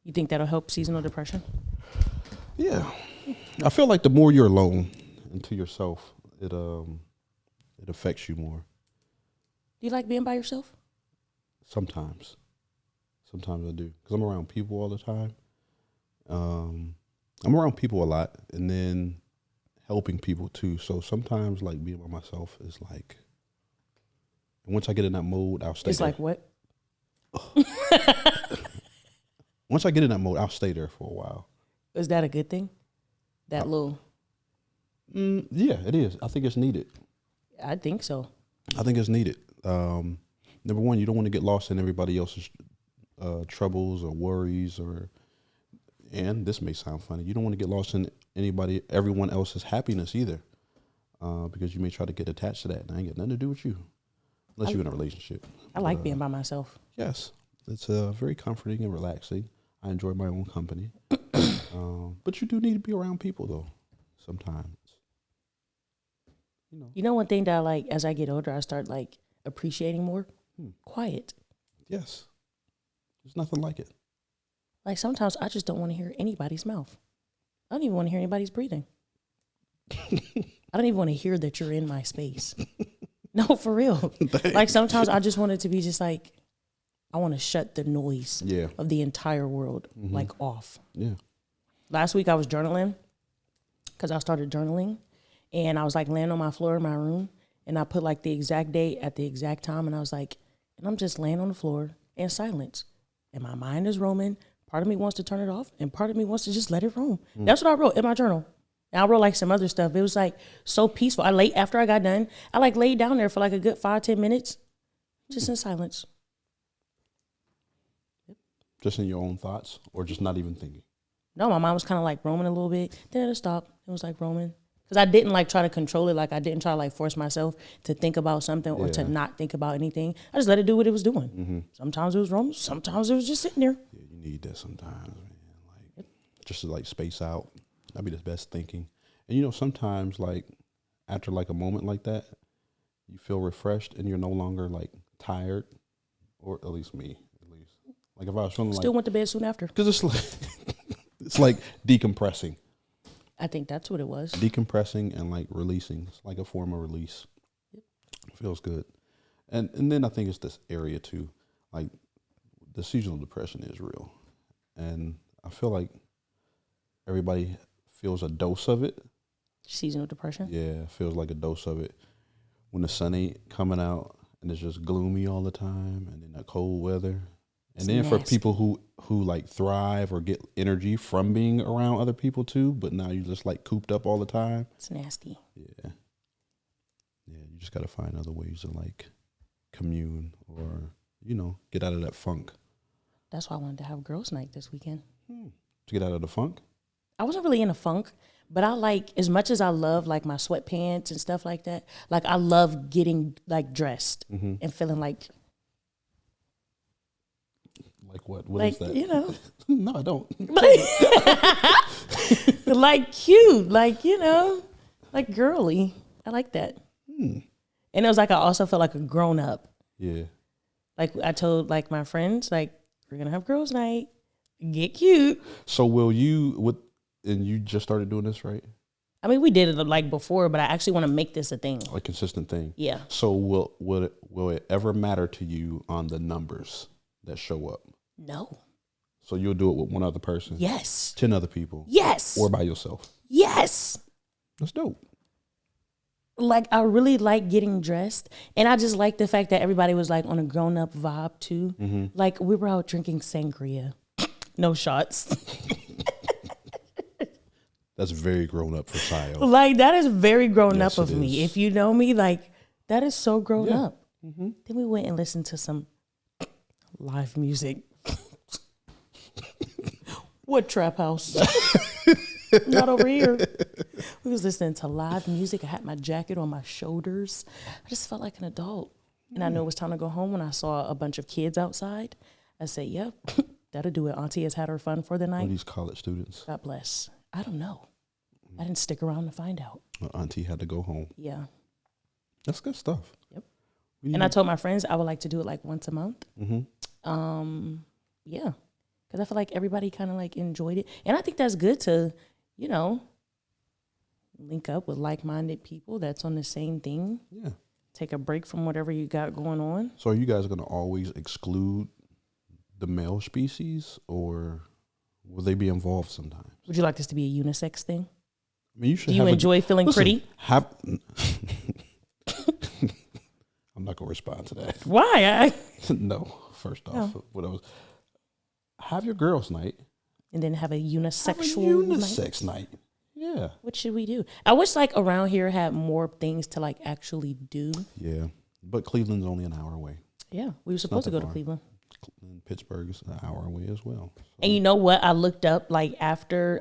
[SPEAKER 2] You think that'll help seasonal depression?
[SPEAKER 1] Yeah. I feel like the more you're alone and to yourself, it affects you more.
[SPEAKER 2] Do you like being by yourself?
[SPEAKER 1] Sometimes I do, because I'm around people all the time. I'm around people a lot, and then helping people too. So sometimes, like being by myself is like. And once I get in that mode, I'll stay.
[SPEAKER 2] It's
[SPEAKER 1] there.
[SPEAKER 2] like what?
[SPEAKER 1] Once I get in that mode, I'll stay there for a while.
[SPEAKER 2] Is that a good thing? That little.
[SPEAKER 1] Yeah, it is. I think it's needed.
[SPEAKER 2] I think so.
[SPEAKER 1] I think it's needed. Number one, you don't want to get lost in everybody else's troubles or worries, and this may sound funny, you don't want to get lost in everyone else's happiness either, because you may try to get attached to that, and I ain't got nothing to do with you, unless you're in a relationship.
[SPEAKER 2] I like being by myself.
[SPEAKER 1] Yes, it's very comforting and relaxing. I enjoy my own company, but you do need to be around people though. Sometimes,
[SPEAKER 2] You know, one thing that I like as I get older, I start like appreciating more. Quiet.
[SPEAKER 1] yes, there's nothing like it.
[SPEAKER 2] Like sometimes I just don't want to hear anybody's mouth. I don't even want to hear anybody's breathing. I don't even want to hear that you're in my space. No, for real. Like sometimes I just want it to be just like, I want to shut the noise of the entire world like off.
[SPEAKER 1] Yeah.
[SPEAKER 2] Last week I was journaling because I started journaling and I was like laying on my floor in my room and I put like the exact date at the exact time and I was like, and I'm just laying on the floor in silence and my mind is roaming. Part of me wants to turn it off and part of me wants to just let it roam. That's what I wrote in my journal. And I wrote like some other stuff. It was like so peaceful. After I got done, I like laid down there for like a good 5-10 minutes just in silence.
[SPEAKER 1] Just in your own thoughts, or just not even thinking.
[SPEAKER 2] No, my mind was kind of like roaming a little bit. Then it stopped. It was like roaming. Because I didn't like try to control it. Like I didn't try to like force myself to think about something or to
[SPEAKER 1] Yeah.
[SPEAKER 2] not think about anything. I just let it do what it was doing.
[SPEAKER 1] Mm-hmm.
[SPEAKER 2] Sometimes it was wrong. Sometimes it was just sitting there.
[SPEAKER 1] Yeah, you need that sometimes, man. Like just to like space out. That'd be the best thinking. And you know, sometimes like after like a moment like that, you feel refreshed and you're no longer like tired, or at least me, at least. Like if I was feeling
[SPEAKER 2] Still
[SPEAKER 1] like,
[SPEAKER 2] went to bed soon after.
[SPEAKER 1] because it's like it's like decompressing.
[SPEAKER 2] I think that's what it was.
[SPEAKER 1] Decompressing and like releasing. It's like a form of release. Feels good. And then I think it's this area too. Like the seasonal depression is real. And I feel like everybody feels a dose of it.
[SPEAKER 2] Seasonal depression.
[SPEAKER 1] Yeah, feels like a dose of it. When the sun ain't coming out and it's just gloomy all the time and then that cold weather. And then for people who like thrive or get energy from being around other people too, but now you're just like cooped up all the time.
[SPEAKER 2] It's nasty.
[SPEAKER 1] Yeah. Yeah, you just got to find other ways to like commune or, you know, get out of that funk.
[SPEAKER 2] That's why I wanted to have girls' night this weekend.
[SPEAKER 1] To get out of the funk?
[SPEAKER 2] I wasn't really in a funk, but I like, as much as I love like my sweatpants and stuff like that, like I love getting like dressed and feeling like
[SPEAKER 1] What
[SPEAKER 2] like,
[SPEAKER 1] is that?
[SPEAKER 2] you know.
[SPEAKER 1] No, I don't.
[SPEAKER 2] Like cute, like, you know, like girly. I like that. And it was like I also felt like a grown up.
[SPEAKER 1] Yeah.
[SPEAKER 2] Like I told like my friends, like, we're gonna have girls' night. Get cute.
[SPEAKER 1] So and you just started doing this, right?
[SPEAKER 2] I mean, we did it like before, but I actually want to make this a thing.
[SPEAKER 1] A consistent thing.
[SPEAKER 2] Yeah.
[SPEAKER 1] So will it ever matter to you on the numbers that show up?
[SPEAKER 2] No.
[SPEAKER 1] So you'll do it with one other person?
[SPEAKER 2] Yes.
[SPEAKER 1] 10 other people?
[SPEAKER 2] Yes.
[SPEAKER 1] Or by yourself?
[SPEAKER 2] Yes.
[SPEAKER 1] That's dope.
[SPEAKER 2] Like I really like getting dressed, and I just like the fact that everybody was like on a grown up vibe too. Like we were out drinking sangria, no shots.
[SPEAKER 1] That's very grown up for Sio.
[SPEAKER 2] Like that is very grown
[SPEAKER 1] Yes,
[SPEAKER 2] up of
[SPEAKER 1] it
[SPEAKER 2] me.
[SPEAKER 1] is.
[SPEAKER 2] If you know me, like that is so grown
[SPEAKER 1] Yeah.
[SPEAKER 2] up. Then we went and listened to some live music. What trap house? Not over here. We was listening to live music. I had my jacket on my shoulders. I just felt like an adult. And I knew it was time to go home when I saw a bunch of kids outside. I said, yep, that'll do it. Auntie has had her fun for the
[SPEAKER 1] What are
[SPEAKER 2] night.
[SPEAKER 1] these college students?
[SPEAKER 2] God bless. I don't know. I didn't stick around to find out.
[SPEAKER 1] Auntie had to go home.
[SPEAKER 2] Yeah.
[SPEAKER 1] That's good stuff.
[SPEAKER 2] Yep. And I told my friends I would like to do it like once a month. Yeah. Because I feel like everybody kind of like enjoyed it. And I think that's good to, you know, link up with like-minded people that's on the same thing.
[SPEAKER 1] Yeah.
[SPEAKER 2] Take a break from whatever you got going on.
[SPEAKER 1] So are you guys going to always exclude the male species, or will they be involved sometimes?
[SPEAKER 2] Would you like this to be a unisex thing?
[SPEAKER 1] I mean, you should
[SPEAKER 2] Do you
[SPEAKER 1] have
[SPEAKER 2] enjoy feeling pretty?
[SPEAKER 1] I'm not going to respond to that.
[SPEAKER 2] Why?
[SPEAKER 1] No, first off, have your girls' night.
[SPEAKER 2] And then have a unisexual
[SPEAKER 1] Have a
[SPEAKER 2] night?
[SPEAKER 1] unisex night. Yeah.
[SPEAKER 2] What should we do? I wish like around here had more things to like actually do.
[SPEAKER 1] Yeah. But Cleveland's only an hour away.
[SPEAKER 2] Yeah, we were supposed to go to
[SPEAKER 1] far.
[SPEAKER 2] Cleveland.
[SPEAKER 1] And Pittsburgh's an hour away as well. So,
[SPEAKER 2] And you know what? I looked up like after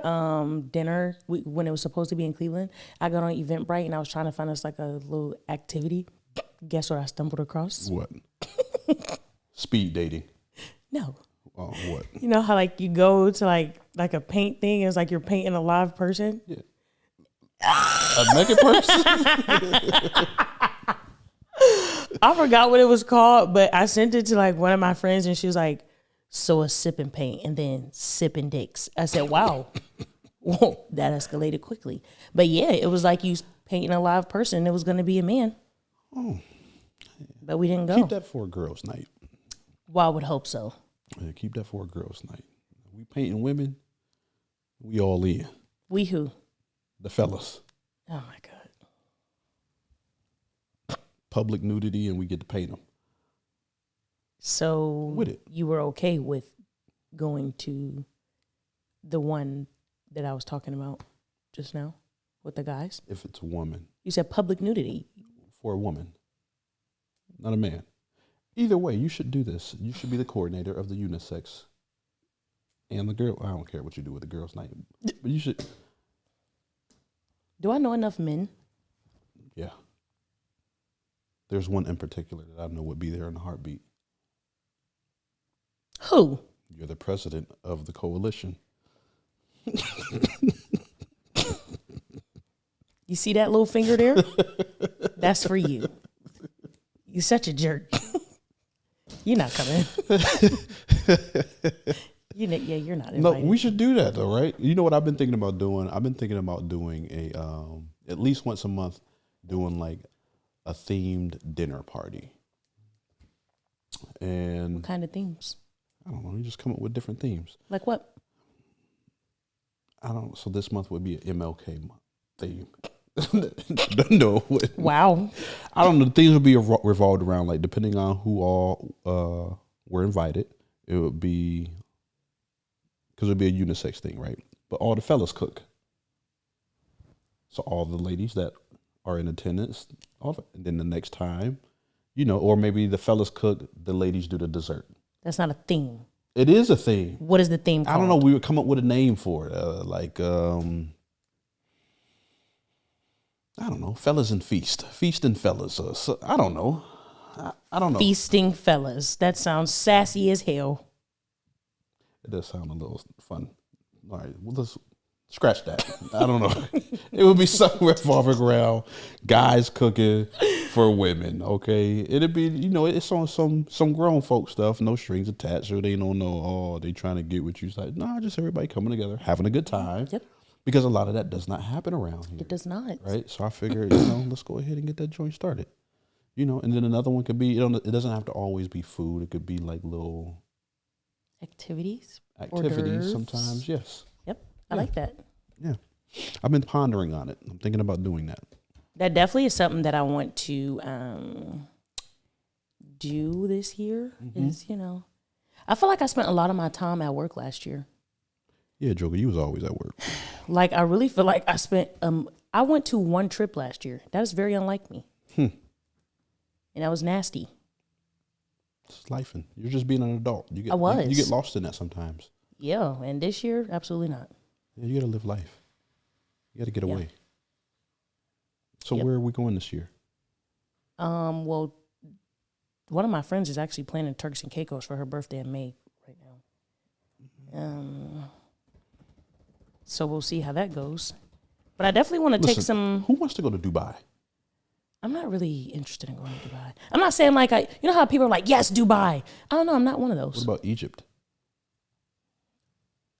[SPEAKER 2] dinner when it was supposed to be in Cleveland. I got on Eventbrite and I was trying to find us like a little activity. Guess what I stumbled across?
[SPEAKER 1] what? Speed dating.
[SPEAKER 2] No.
[SPEAKER 1] Oh, what?
[SPEAKER 2] You know how like you go to like a paint thing? It's like you're painting a live person.
[SPEAKER 1] Yeah. A naked person?
[SPEAKER 2] I forgot what it was called, but I sent it to like one of my friends and she was like, so a sipping paint and then sipping dicks. I said, wow. Whoa, that escalated quickly. But yeah, it was like you painting a live person. It was going to be a man.
[SPEAKER 1] Oh.
[SPEAKER 2] But we didn't go.
[SPEAKER 1] Keep that for a girls' night.
[SPEAKER 2] Well, I would hope so.
[SPEAKER 1] Yeah, keep that for a girls' night. We painting women, we all in.
[SPEAKER 2] We who?
[SPEAKER 1] The fellas.
[SPEAKER 2] Oh my God.
[SPEAKER 1] Public nudity, and we get to paint them.
[SPEAKER 2] So
[SPEAKER 1] With it.
[SPEAKER 2] you were okay with going to the one that I was talking about just now with the guys?
[SPEAKER 1] If it's a woman.
[SPEAKER 2] You said public nudity.
[SPEAKER 1] For a woman. Not a man. Either way, you should do this. You should be the coordinator of the unisex. And the girl, I don't care what you do with the girls' night. But you should.
[SPEAKER 2] Do I know enough men?
[SPEAKER 1] Yeah. There's one in particular that I know would be there in a heartbeat.
[SPEAKER 2] Who?
[SPEAKER 1] You're the president of the coalition.
[SPEAKER 2] You see that little finger there? That's for you. You're such a jerk. You're not coming. You're not invited.
[SPEAKER 1] No, we should do that though, right? You know what I've been thinking about doing? I've been thinking about doing a at least once a month, doing like a themed dinner party. And
[SPEAKER 2] What kind of themes?
[SPEAKER 1] I don't know, you just come up with different themes.
[SPEAKER 2] Like what?
[SPEAKER 1] I don't. So this month would be an MLK month theme. No,
[SPEAKER 2] Wow.
[SPEAKER 1] I don't know. The themes would be revolved around, like, depending on who all were invited. It would be, because it would be a unisex thing, right? But all the fellas cook. So all the ladies that are in attendance, and then the next time, or maybe the fellas cook, the ladies do the dessert.
[SPEAKER 2] That's not a theme.
[SPEAKER 1] It is a theme.
[SPEAKER 2] What is the theme called?
[SPEAKER 1] I don't know. We would come up with a name for it, I don't know, fellas and feast and fellas. So I don't know. I don't know.
[SPEAKER 2] Feasting fellas. That sounds sassy as hell.
[SPEAKER 1] It does sound a little fun. All right, well, let's scratch that. I don't know. It would be somewhere revolving around guys cooking for women. Okay, it'd be it's on some grown folk stuff, no strings attached, or they don't know. Oh, they trying to get what you say. No, just everybody coming together, having a good time.
[SPEAKER 2] Yep.
[SPEAKER 1] Because a lot of that does not happen around here.
[SPEAKER 2] It does not.
[SPEAKER 1] Right? So I figured, let's go ahead and get that joint started. And then another one could be, it doesn't have to always be food. It could be like little
[SPEAKER 2] activities
[SPEAKER 1] sometimes, yes.
[SPEAKER 2] Yep. I like that.
[SPEAKER 1] Yeah. I've been pondering on it. I'm thinking about doing that.
[SPEAKER 2] That definitely is something that I want to do this year. Is, I feel like I spent a lot of my time at work last year.
[SPEAKER 1] Yeah, Joker, you was always at work.
[SPEAKER 2] Like, I really feel like I went to one trip last year. That was very unlike me. And that was nasty.
[SPEAKER 1] It's lifing. You're just being an adult.
[SPEAKER 2] I was.
[SPEAKER 1] You get lost in that sometimes.
[SPEAKER 2] Yeah, and this year, absolutely not.
[SPEAKER 1] Yeah, you got to live life. You got to get away. So where are we going this year?
[SPEAKER 2] Well, one of my friends is actually planning Turks and Caicos for her birthday in May right now. So we'll see how that goes. But I definitely want to take some.
[SPEAKER 1] Who wants to go to Dubai?
[SPEAKER 2] I'm not really interested in going to Dubai. I'm not saying like you know how people are like, yes, Dubai. I don't know. I'm not one of those.
[SPEAKER 1] What about Egypt?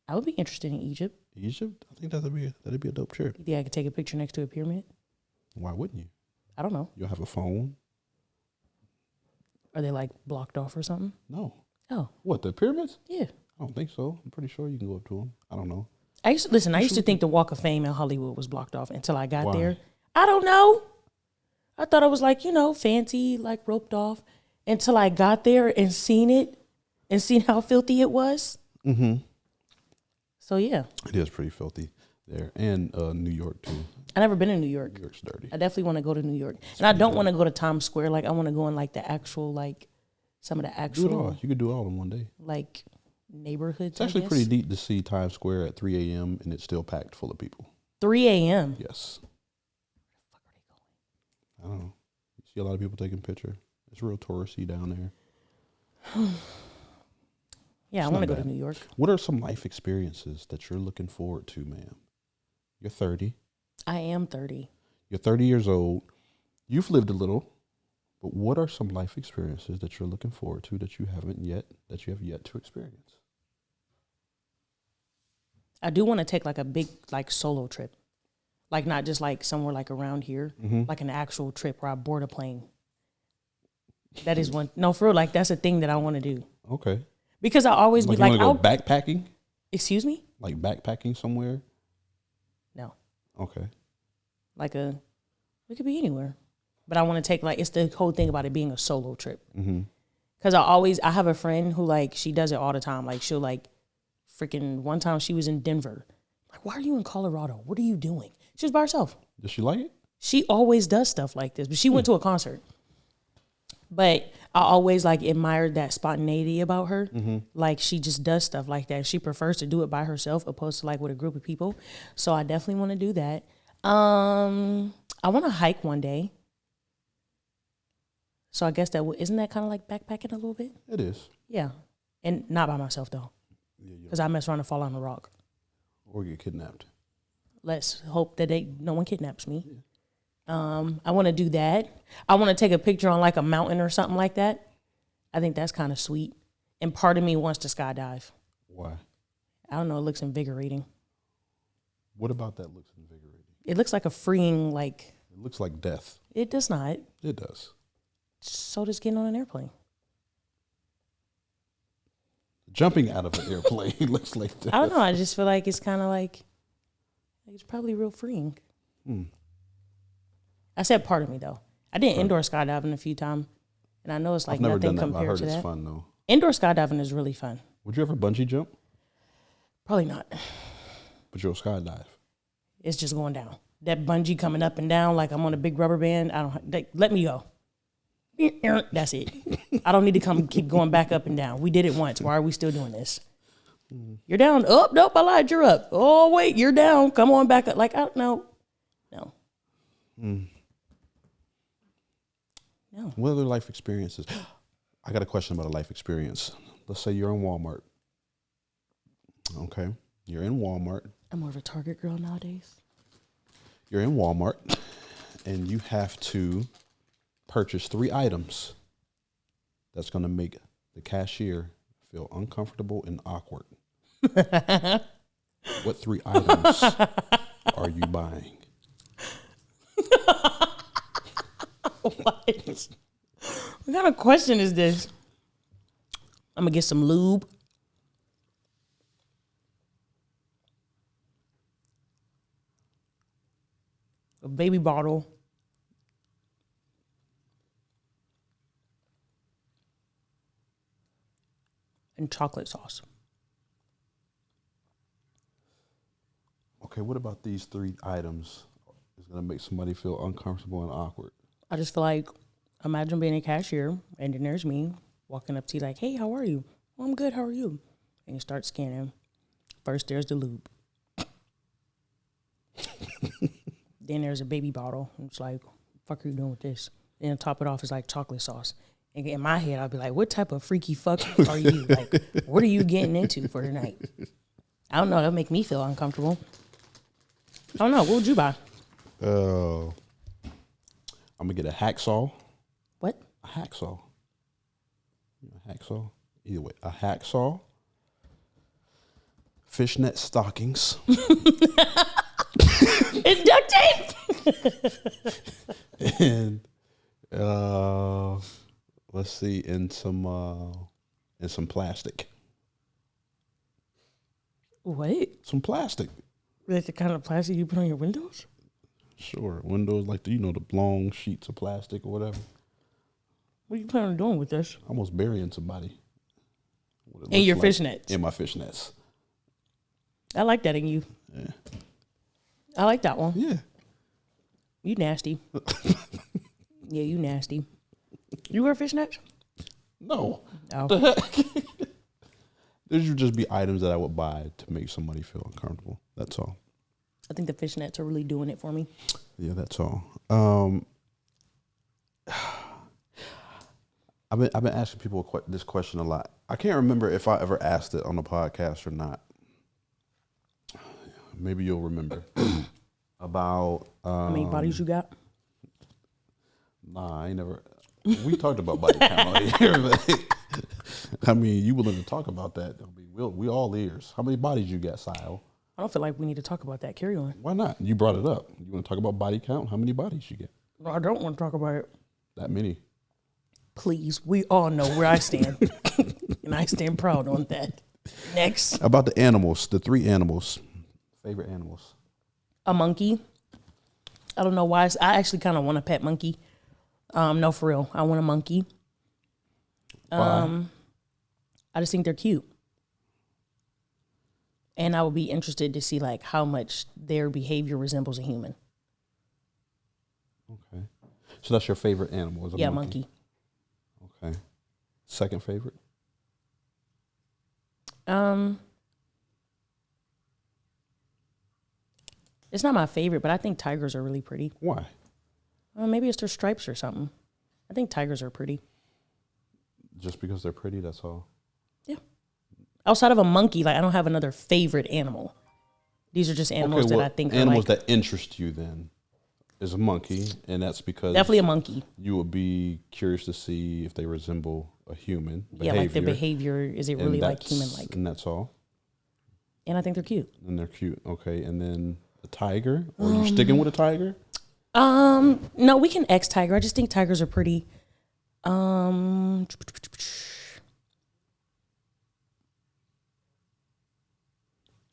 [SPEAKER 2] I would be interested in Egypt.
[SPEAKER 1] Egypt? I think that'd be a dope trip.
[SPEAKER 2] You think I could take a picture next to a pyramid?
[SPEAKER 1] Why wouldn't you?
[SPEAKER 2] I don't know.
[SPEAKER 1] You'll have a phone.
[SPEAKER 2] Are they like blocked off or something?
[SPEAKER 1] No.
[SPEAKER 2] Oh.
[SPEAKER 1] What, the pyramids?
[SPEAKER 2] Yeah.
[SPEAKER 1] I don't think so. I'm pretty sure you can go up to them. I don't know.
[SPEAKER 2] I used to think the Walk of Fame in Hollywood was blocked off until I got
[SPEAKER 1] Why?
[SPEAKER 2] there. I don't know. I thought it was like, fancy, like roped off, until I got there and seen it and seen how filthy it was.
[SPEAKER 1] Mm-hmm.
[SPEAKER 2] So, yeah.
[SPEAKER 1] It is pretty filthy there. And New York, too.
[SPEAKER 2] I've never been in New York.
[SPEAKER 1] New York's dirty.
[SPEAKER 2] I definitely want to go to New York. And I don't want to go to Times Square. Like, I want to go in, like, the actual, like, some of the actual.
[SPEAKER 1] Do it all. You could do it all in one day.
[SPEAKER 2] Like, neighborhoods,
[SPEAKER 1] It's actually pretty neat to see Times Square at 3 a.m. and it's still packed full of people.
[SPEAKER 2] 3 a.m.?
[SPEAKER 1] Yes. I don't know. You see a lot of people taking pictures. It's real touristy down there.
[SPEAKER 2] Yeah, I want to go to New York.
[SPEAKER 1] What are some life experiences that you're looking forward to, ma'am? You're 30.
[SPEAKER 2] I am 30.
[SPEAKER 1] You're 30 years old. You've lived a little. But what are some life experiences that you're looking forward to that you have yet to experience?
[SPEAKER 2] I do want to take like a big like solo trip. Like not just like somewhere like around here, like an actual trip where I board a plane. That is one. No, for real, like that's a thing that I want to do.
[SPEAKER 1] Okay.
[SPEAKER 2] Because I always
[SPEAKER 1] like
[SPEAKER 2] be like,
[SPEAKER 1] you want to go backpacking?
[SPEAKER 2] Excuse me?
[SPEAKER 1] Like backpacking somewhere?
[SPEAKER 2] No.
[SPEAKER 1] Okay.
[SPEAKER 2] It could be anywhere. But I want to take it's the whole thing about it being a solo trip.
[SPEAKER 1] Mm-hmm.
[SPEAKER 2] Because I have a friend who like, she does it all the time. Like she'll like freaking, one time she was in Denver. Like, why are you in Colorado? What are you doing? She was by herself.
[SPEAKER 1] Does she like it?
[SPEAKER 2] She always does stuff like this, but she went to a concert. But I always like admired that spontaneity about her. Mm-hmm. Like she just does stuff like that. She prefers to do it by herself opposed to like with a group of people. So I definitely want to do that. I want to hike one day. So I guess isn't that kind of like backpacking a little bit?
[SPEAKER 1] It is.
[SPEAKER 2] Yeah. And not by myself though. Because I mess around and fall on a rock.
[SPEAKER 1] Or get kidnapped.
[SPEAKER 2] Let's hope that no one kidnaps me. Yeah. I want to do that. I want to take a picture on like a mountain or something like that. I think that's kind of sweet. And part of me wants to skydive.
[SPEAKER 1] Why?
[SPEAKER 2] I don't know. It looks invigorating.
[SPEAKER 1] What about that looks invigorating?
[SPEAKER 2] It looks like a freeing, like...
[SPEAKER 1] It looks like death.
[SPEAKER 2] It does not.
[SPEAKER 1] It does.
[SPEAKER 2] So does getting on an airplane.
[SPEAKER 1] Jumping out of an airplane looks like death.
[SPEAKER 2] I don't know. I just feel like it's kind of like it's probably real freeing. I said part of me, though. I did indoor skydiving a few times, and I know it's like nothing compared
[SPEAKER 1] I heard
[SPEAKER 2] to that.
[SPEAKER 1] It's fun, though.
[SPEAKER 2] Indoor skydiving is really fun.
[SPEAKER 1] Would you ever bungee jump?
[SPEAKER 2] Probably not.
[SPEAKER 1] But you'll skydive.
[SPEAKER 2] It's just going down. That bungee coming up and down like I'm on a big rubber band. Let me go. That's it. I don't need to keep going back up and down. We did it once. Why are we still doing this? You're down. Oh, nope, I lied. You're up. Oh, wait, you're down. Come on back up. Like, I don't know. No. No.
[SPEAKER 1] What other life experiences? I got a question about a life experience. Let's say you're in Walmart. Okay. You're in Walmart.
[SPEAKER 2] I'm more of a Target girl nowadays.
[SPEAKER 1] You're in Walmart, and you have to purchase 3 items that's going to make the cashier feel uncomfortable and awkward. What 3 items are you buying?
[SPEAKER 2] What? What kind of question is this? I'm going to get some lube. A baby bottle. And chocolate sauce.
[SPEAKER 1] Okay, what about these 3 items is going to make somebody feel uncomfortable and awkward?
[SPEAKER 2] I just feel like, imagine being a cashier, and then there's me walking up to you like, hey, how are you? Well, I'm good, how are you? And you start scanning. First, there's the lube. Then there's a baby bottle. It's like, fuck are you doing with this? Then top it off is like chocolate sauce. And in my head, I'll be like, what type of freaky fuck are you? Like, what are you getting into for tonight? I don't know. That'll make me feel uncomfortable. I don't know. What would you buy?
[SPEAKER 1] I'm going to get a hacksaw.
[SPEAKER 2] What?
[SPEAKER 1] A hacksaw. A hacksaw. Either way, a hacksaw. Fishnet stockings.
[SPEAKER 2] It's duct tape.
[SPEAKER 1] And let's see, and some plastic.
[SPEAKER 2] What?
[SPEAKER 1] Some plastic.
[SPEAKER 2] Like the kind of plastic you put on your windows?
[SPEAKER 1] Sure. Windows like the long sheets of plastic or whatever.
[SPEAKER 2] What are you planning on doing with this?
[SPEAKER 1] Almost burying somebody.
[SPEAKER 2] In your fishnets.
[SPEAKER 1] In my fishnets.
[SPEAKER 2] I like that in you.
[SPEAKER 1] Yeah.
[SPEAKER 2] I like that one.
[SPEAKER 1] Yeah.
[SPEAKER 2] You nasty. Yeah, you nasty. You wear fishnets?
[SPEAKER 1] No.
[SPEAKER 2] Oh.
[SPEAKER 1] The heck? These would just be items that I would buy to make somebody feel uncomfortable. That's all.
[SPEAKER 2] I think the fishnets are really doing it for me.
[SPEAKER 1] Yeah, that's all. I've been asking people this question a lot. I can't remember if I ever asked it on the podcast or not. Maybe you'll remember. About
[SPEAKER 2] how many bodies you got?
[SPEAKER 1] Nah, I ain't never. We talked about body count on here. But I mean, you willing to talk about that? I mean, we all ears. How many bodies you got, Sio?
[SPEAKER 2] I don't feel like we need to talk about that. Carry on.
[SPEAKER 1] Why not? You brought it up. You want to talk about body count? How many bodies you get?
[SPEAKER 2] No, I don't want to talk about it.
[SPEAKER 1] That many.
[SPEAKER 2] Please, we all know where I stand. And I stand proud on that. Next.
[SPEAKER 1] About the animals, the 3 animals. Favorite animals?
[SPEAKER 2] A monkey. I don't know why. I actually kind of want a pet monkey. No, for real. I want a monkey.
[SPEAKER 1] Why?
[SPEAKER 2] I just think they're cute. And I would be interested to see like how much their behavior resembles a human.
[SPEAKER 1] Okay. So that's your favorite animal? Is a
[SPEAKER 2] monkey.
[SPEAKER 1] Okay. Second favorite?
[SPEAKER 2] It's not my favorite, but I think tigers are really pretty.
[SPEAKER 1] Why?
[SPEAKER 2] Maybe it's their stripes or something. I think tigers are pretty.
[SPEAKER 1] Just because they're pretty, that's all.
[SPEAKER 2] Yeah. Outside of a monkey, like I don't have another favorite animal. These are just animals that I think
[SPEAKER 1] animals
[SPEAKER 2] are like,
[SPEAKER 1] that interest you then is a monkey, and that's because
[SPEAKER 2] definitely a monkey.
[SPEAKER 1] You would be curious to see if they resemble a human behavior.
[SPEAKER 2] Yeah, like their behavior, is it really like human-like?
[SPEAKER 1] And that's all.
[SPEAKER 2] And I think they're cute.
[SPEAKER 1] And they're cute. Okay, and then a tiger? Or are you sticking with a tiger?
[SPEAKER 2] No, we can X tiger. I just think tigers are pretty.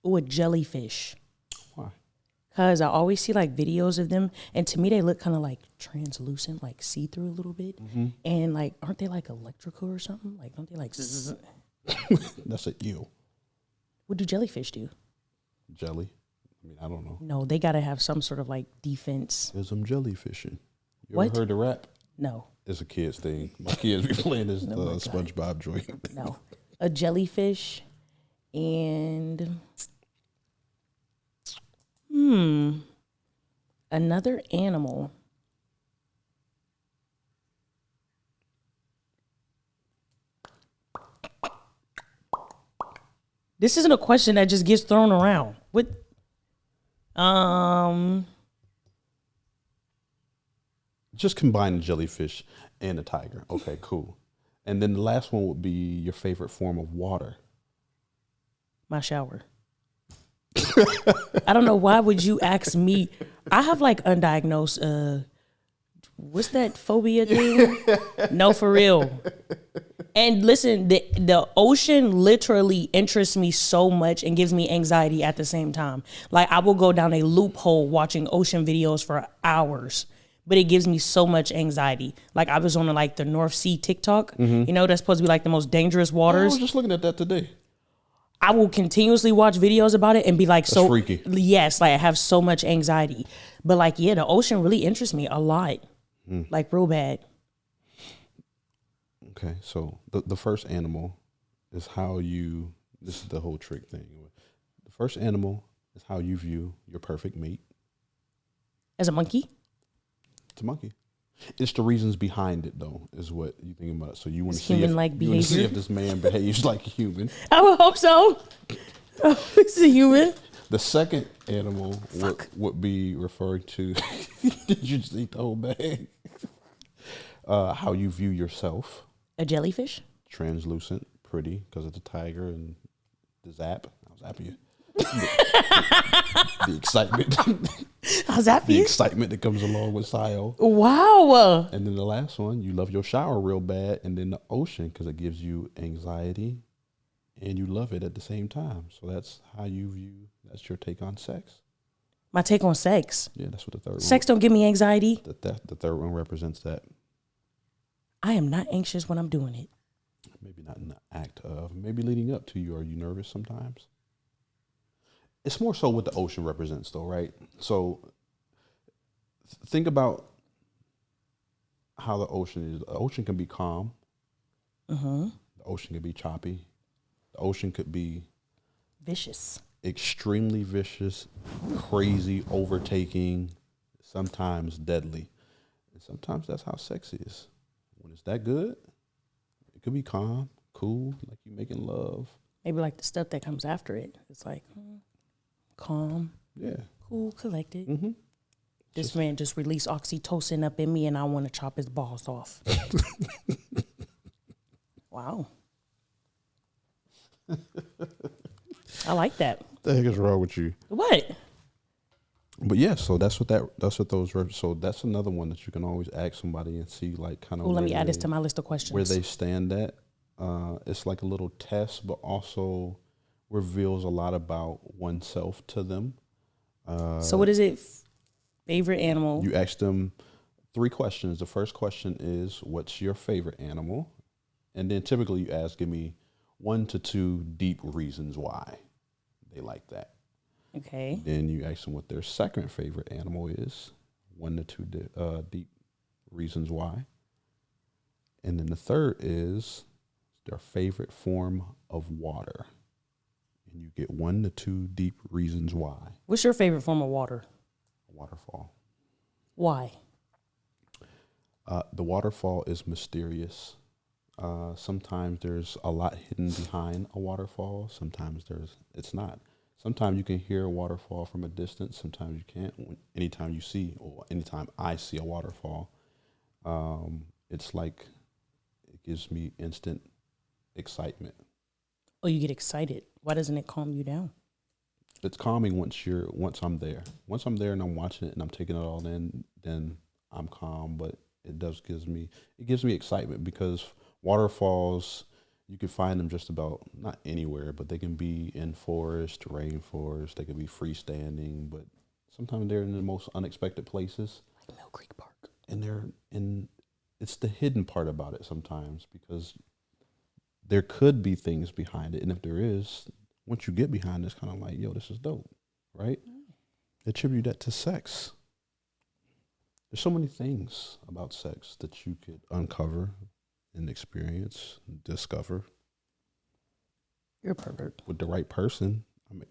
[SPEAKER 2] Ooh, a jellyfish.
[SPEAKER 1] Why?
[SPEAKER 2] Because I always see like videos of them, and to me they look kind of like translucent, like see-through a little bit.
[SPEAKER 1] Mm-hmm.
[SPEAKER 2] And like, aren't they like electrical or something? Like, don't they like zzz?
[SPEAKER 1] That's an eel.
[SPEAKER 2] What do jellyfish do?
[SPEAKER 1] Jelly? I mean, I don't know.
[SPEAKER 2] No, they got to have some sort of like defense.
[SPEAKER 1] There's some jellyfishing. You
[SPEAKER 2] What?
[SPEAKER 1] ever heard the rap?
[SPEAKER 2] No.
[SPEAKER 1] It's a kid's thing. My kids be playing this
[SPEAKER 2] Oh my God.
[SPEAKER 1] SpongeBob joint.
[SPEAKER 2] No. A jellyfish and another animal. This isn't a question that just gets thrown around. What?
[SPEAKER 1] Just combine a jellyfish and a tiger. Okay, cool. And then the last one would be your favorite form of water.
[SPEAKER 2] My shower. I don't know, why would you ask me? I have like undiagnosed what's that phobia thing? No, for real. And listen, the ocean literally interests me so much and gives me anxiety at the same time. Like I will go down a loophole watching ocean videos for hours, but it gives me so much anxiety. Like I was on like the North Sea TikTok, you know, that's supposed to be like the most dangerous
[SPEAKER 1] I
[SPEAKER 2] waters.
[SPEAKER 1] was just looking at that today.
[SPEAKER 2] I will continuously watch videos about it and be like, so
[SPEAKER 1] freaky.
[SPEAKER 2] Yes, like I have so much anxiety. But like, yeah, the ocean really interests me a lot. Like real bad.
[SPEAKER 1] Okay, so the first animal is how you, this is the whole trick thing. The first animal is how you view your perfect mate.
[SPEAKER 2] As a monkey?
[SPEAKER 1] It's a monkey. It's the reasons behind it, though, is what you think about. So you want to see
[SPEAKER 2] human-like
[SPEAKER 1] you want to see
[SPEAKER 2] behavior?
[SPEAKER 1] if this man behaves like a human.
[SPEAKER 2] I would hope so. It's a human.
[SPEAKER 1] The second animal would be referring to, did you just eat the whole bag? How you view yourself.
[SPEAKER 2] A jellyfish?
[SPEAKER 1] Translucent, pretty, because of the tiger and the zap. I was zapping you. The excitement.
[SPEAKER 2] How's that for
[SPEAKER 1] The
[SPEAKER 2] you?
[SPEAKER 1] excitement that comes along with Sio.
[SPEAKER 2] Wow.
[SPEAKER 1] And then the last one, you love your shower real bad, and then the ocean because it gives you anxiety and you love it at the same time. So that's how you view, that's your take on sex.
[SPEAKER 2] My take on sex.
[SPEAKER 1] Yeah, that's what the third
[SPEAKER 2] Sex don't give me anxiety.
[SPEAKER 1] the third one represents that.
[SPEAKER 2] I am not anxious when I'm doing it.
[SPEAKER 1] Maybe not in the act of, maybe leading up to you. Are you nervous sometimes? It's more so what the ocean represents, though, right? So think about how the ocean is. The ocean can be calm. The ocean can be choppy. The ocean could be
[SPEAKER 2] Vicious.
[SPEAKER 1] extremely vicious, crazy, overtaking, sometimes deadly. And sometimes that's how sex is. When it's that good, it could be calm, cool, like you making love.
[SPEAKER 2] Maybe like the stuff that comes after it. It's like calm,
[SPEAKER 1] Yeah.
[SPEAKER 2] cool, collected. This man just released oxytocin up in me and I want to chop his balls off. Wow. I like that.
[SPEAKER 1] What the heck is wrong with you?
[SPEAKER 2] What?
[SPEAKER 1] But yeah, so that's what those so that's another one that you can always ask somebody and see like kind of.
[SPEAKER 2] Oh, let me add this to my list of questions.
[SPEAKER 1] Where they stand at. It's like a little test, but also reveals a lot about oneself to them.
[SPEAKER 2] So what is it? Favorite animal?
[SPEAKER 1] You ask them 3 questions. The first question is, what's your favorite animal? And then typically you ask, give me 1 to 2 deep reasons why they like that.
[SPEAKER 2] Okay.
[SPEAKER 1] Then you ask them what their second favorite animal is, 1 to 2 deep reasons why. And then the third is their favorite form of water. and you get 1 to 2 deep reasons why.
[SPEAKER 2] What's your favorite form of water?
[SPEAKER 1] A waterfall.
[SPEAKER 2] Why?
[SPEAKER 1] The waterfall is mysterious. Sometimes there's a lot hidden behind a waterfall. Sometimes it's not. Sometimes you can hear a waterfall from a distance. Sometimes you can't. Anytime you see, or anytime I see a waterfall, it's like it gives me instant excitement.
[SPEAKER 2] Oh, you get excited. Why doesn't it calm you down?
[SPEAKER 1] It's calming once I'm there. Once I'm there and I'm watching it and I'm taking it all in, then I'm calm. But it gives me excitement, because waterfalls, you can find them just about not anywhere, but they can be in forest, rainforest. They can be freestanding, but sometimes they're in the most unexpected places.
[SPEAKER 2] Like Mill Creek Park.
[SPEAKER 1] And it's the hidden part about it sometimes, because there could be things behind it, and if there is, once you get behind it, it's kind of like, yo, this is dope, right? Attribute that to sex. There's so many things about sex that you could uncover and experience and discover.
[SPEAKER 2] You're a pervert.
[SPEAKER 1] With the right person. I mean,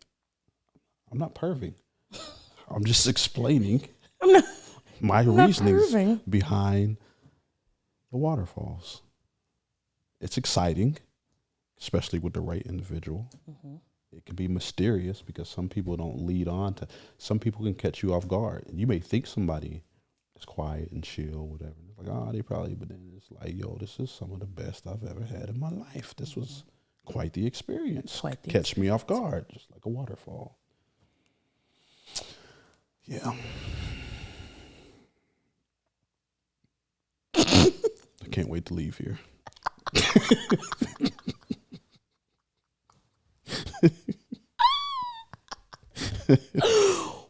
[SPEAKER 1] I'm not perving. I'm just explaining my reasonings behind the waterfalls. It's exciting, especially with the right individual. Mm-hmm. It can be mysterious, because some people don't lead on to. Some people can catch you off guard. You may think somebody is quiet and chill, whatever. It's like, oh, they probably, but then it's like, yo, this is some of the best I've ever had in my life. This was quite the experience. Catch me off guard, just like a waterfall. Yeah. I can't wait to leave here.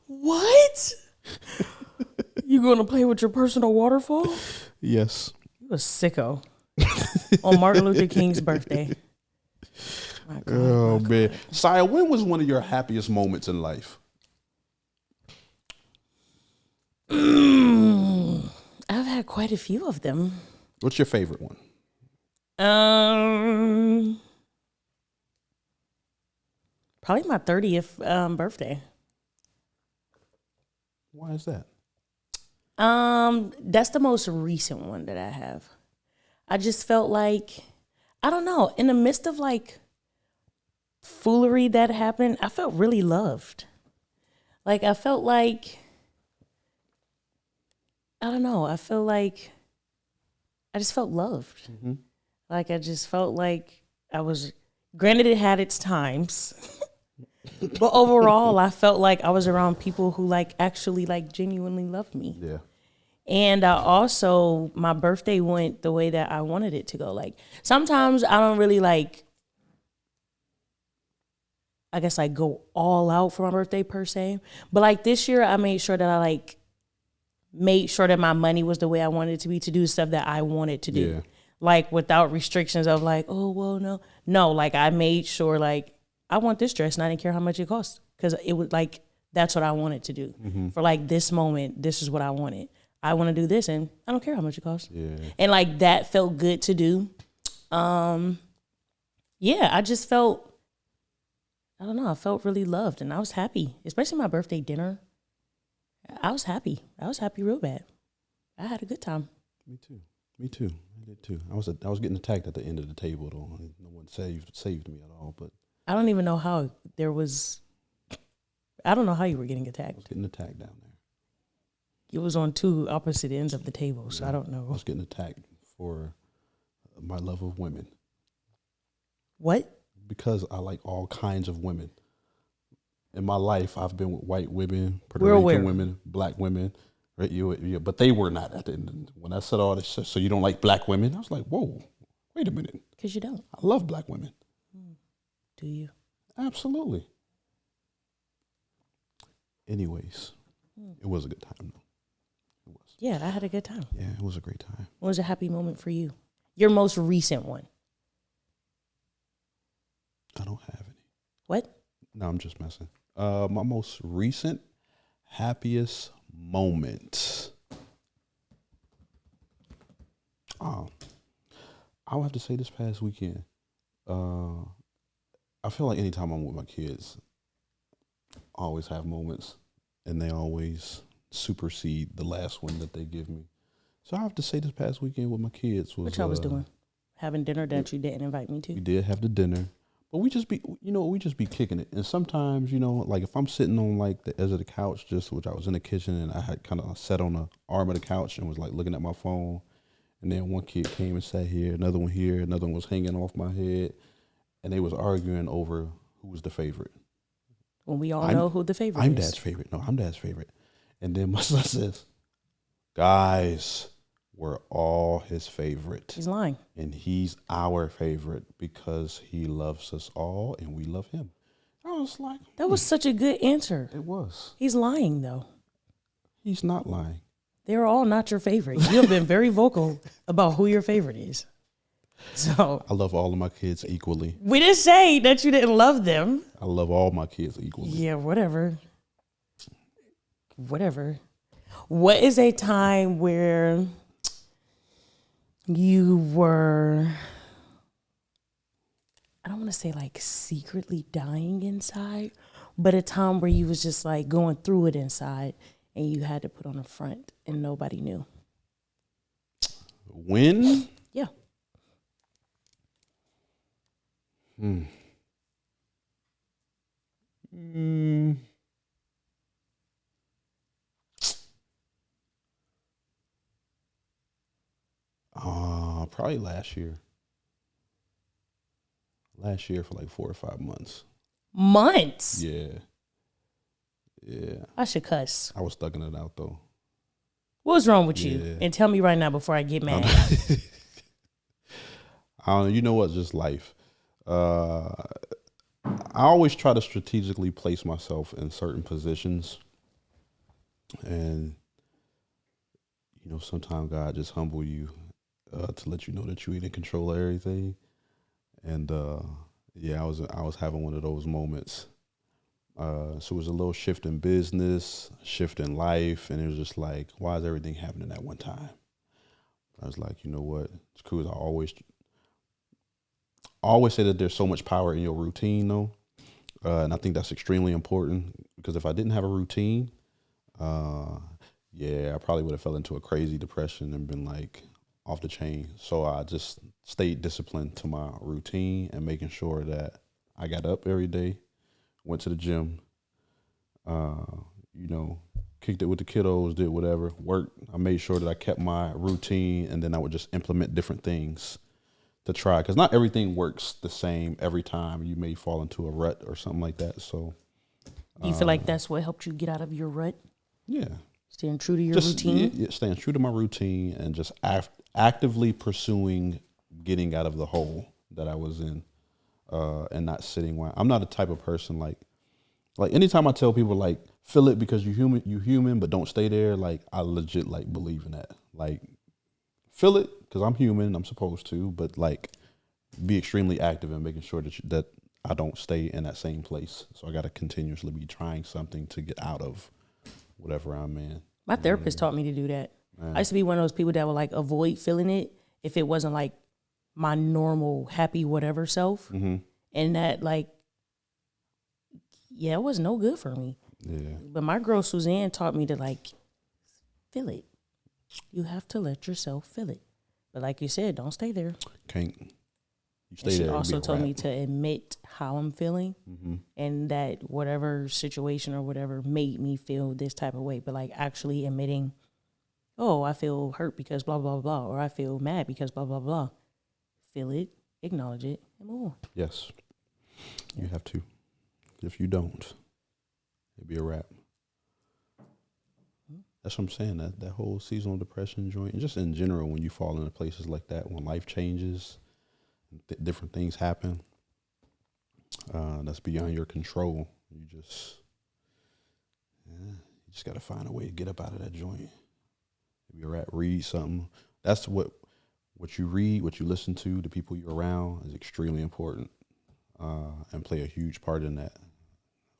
[SPEAKER 2] What? You gonna play with your personal waterfall?
[SPEAKER 1] Yes.
[SPEAKER 2] You a sicko. On Martin Luther King's birthday.
[SPEAKER 1] My God, man. Sio, when was one of your happiest moments in life?
[SPEAKER 2] I've had quite a few of them.
[SPEAKER 1] What's your favorite one?
[SPEAKER 2] Probably my 30th birthday.
[SPEAKER 1] Why is that?
[SPEAKER 2] That's the most recent one that I have. I just felt like, I don't know, in the midst of like foolery that happened, I felt really loved. Like, I felt like, I don't know, I feel like I just felt loved. Mm-hmm. Like, I just felt like I was, granted it had its times, but overall I felt like I was around people who like actually like genuinely loved me.
[SPEAKER 1] Yeah.
[SPEAKER 2] And I also, my birthday went the way that I wanted it to go. Like, sometimes I don't really like, I guess like go all out for my birthday per se. But like this year I made sure that I like made sure that my money was the way I wanted it to be, to do stuff that I wanted to do. Yeah. Like without restrictions of like, oh, well, no. No, like I made sure like I want this dress and I didn't care how much it cost. Because it was like, that's what I wanted to do. Mm-hmm. For like this moment, this is what I wanted. I want to do this and I don't care how much it costs. Yeah. And like that felt good to do. Yeah, I just felt, I don't know, I felt really loved and I was happy, especially my birthday dinner. I was happy. I was happy real bad. I had a good time.
[SPEAKER 1] Me too. I did too. I was getting attacked at the end of the table though. No one saved me at all. But
[SPEAKER 2] I don't even know how I don't know how you were getting attacked.
[SPEAKER 1] I was getting attacked down there.
[SPEAKER 2] It was on two opposite ends of the table, so I don't know.
[SPEAKER 1] I was getting attacked for my love of women.
[SPEAKER 2] What?
[SPEAKER 1] Because I like all kinds of women. In my life, I've been with white women, Puerto Rican women, black women. Right? But they were not at the end. When I said all this, so you don't like black women? I was like, whoa, wait a minute.
[SPEAKER 2] Because you don't.
[SPEAKER 1] I love black women.
[SPEAKER 2] Do you?
[SPEAKER 1] Absolutely. Anyways, it was a good time though. It was.
[SPEAKER 2] Yeah, I had a good time.
[SPEAKER 1] Yeah, it was a great time.
[SPEAKER 2] What was a happy moment for you? Your most recent one?
[SPEAKER 1] I don't have any.
[SPEAKER 2] What?
[SPEAKER 1] No, I'm just messing. My most recent happiest moment. Oh, I would have to say this past weekend. I feel like anytime I'm with my kids, I always have moments, and they always supersede the last one that they give me. So I have to say, this past weekend with my kids was
[SPEAKER 2] What y'all was doing? Having dinner that you didn't invite me
[SPEAKER 1] we
[SPEAKER 2] to?
[SPEAKER 1] did have the dinner, but we just be kicking it. And sometimes, like if I'm sitting on like the edge of the couch, which I was in the kitchen and I had kind of sat on the arm of the couch and was like looking at my phone. And then one kid came and sat here, another one here, another one was hanging off my head. And they was arguing over who was the favorite.
[SPEAKER 2] When we all know who the favorite
[SPEAKER 1] I'm
[SPEAKER 2] is.
[SPEAKER 1] Dad's favorite. No, I'm Dad's favorite. And then my son says, guys, we're all his favorite.
[SPEAKER 2] He's lying.
[SPEAKER 1] And he's our favorite because he loves us all and we love him. I was like,
[SPEAKER 2] That was such a good answer.
[SPEAKER 1] It was.
[SPEAKER 2] He's lying, though.
[SPEAKER 1] He's not lying.
[SPEAKER 2] They're all not your favorite. You have been very vocal about who your favorite is. So
[SPEAKER 1] I love all of my kids equally.
[SPEAKER 2] we didn't say that you didn't love them.
[SPEAKER 1] I love all my kids equally.
[SPEAKER 2] Yeah, whatever. Whatever. What is a time where you were, I don't want to say like secretly dying inside, but a time where you was just like going through it inside and you had to put on a front and nobody knew?
[SPEAKER 1] When?
[SPEAKER 2] Yeah.
[SPEAKER 1] Probably last year. Last year for like 4 or 5 months.
[SPEAKER 2] Months?
[SPEAKER 1] Yeah. Yeah.
[SPEAKER 2] I should cuss.
[SPEAKER 1] I was thugging it out though.
[SPEAKER 2] What was wrong with you?
[SPEAKER 1] Yeah.
[SPEAKER 2] And tell me right now before I get mad.
[SPEAKER 1] You know what? Just life. I always try to strategically place myself in certain positions. And, sometimes God just humble you to let you know that you ain't in control of everything. And, I was having one of those moments. So it was a little shift in business, shift in life. And it was just like, why is everything happening at one time? I was like, you know what? It's cool. I always say that there's so much power in your routine, though. And I think that's extremely important because if I didn't have a routine, I probably would have fell into a crazy depression and been like off the chain. So I just stayed disciplined to my routine and making sure that I got up every day, went to the gym, kicked it with the kiddos, did whatever, worked. I made sure that I kept my routine, and then I would just implement different things to try. Because not everything works the same every time. You may fall into a rut or something like that. So,
[SPEAKER 2] You feel like that's what helped you get out of your rut?
[SPEAKER 1] Yeah.
[SPEAKER 2] Staying true to your routine?
[SPEAKER 1] Yeah, staying true to my routine and just actively pursuing getting out of the hole that I was in and not sitting where I'm not a type of person like anytime I tell people like feel it because you human, but don't stay there. Like I legit like believe in that. Like feel it because I'm human, I'm supposed to, but like be extremely active in making sure that I don't stay in that same place. So I got to continuously be trying something to get out of whatever I'm in.
[SPEAKER 2] My therapist taught me to do that. I used to be one of those people that would like avoid feeling it if it wasn't like my normal happy whatever self.
[SPEAKER 1] Mm-hmm.
[SPEAKER 2] And that like, it was no good for me.
[SPEAKER 1] Yeah.
[SPEAKER 2] But my girl Suzanne taught me to like feel it. You have to let yourself feel it. But like you said, don't stay there.
[SPEAKER 1] Can't. You stay
[SPEAKER 2] And she
[SPEAKER 1] there.
[SPEAKER 2] also told me to admit how I'm feeling,
[SPEAKER 1] Mm-hmm.
[SPEAKER 2] and that whatever situation or whatever made me feel this type of way, but like actually admitting, oh, I feel hurt because blah, blah, blah, or I feel mad because blah, blah, blah. Feel it, acknowledge it, and move on.
[SPEAKER 1] Yes. You have to. If you don't, it'd be a wrap. That's what I'm saying. That whole seasonal depression joint, and just in general, when you fall into places like that, when life changes, different things happen, that's beyond your control. You just got to find a way to get up out of that joint. If you're read something. That's what you read, what you listen to, the people you're around is extremely important, and play a huge part in that,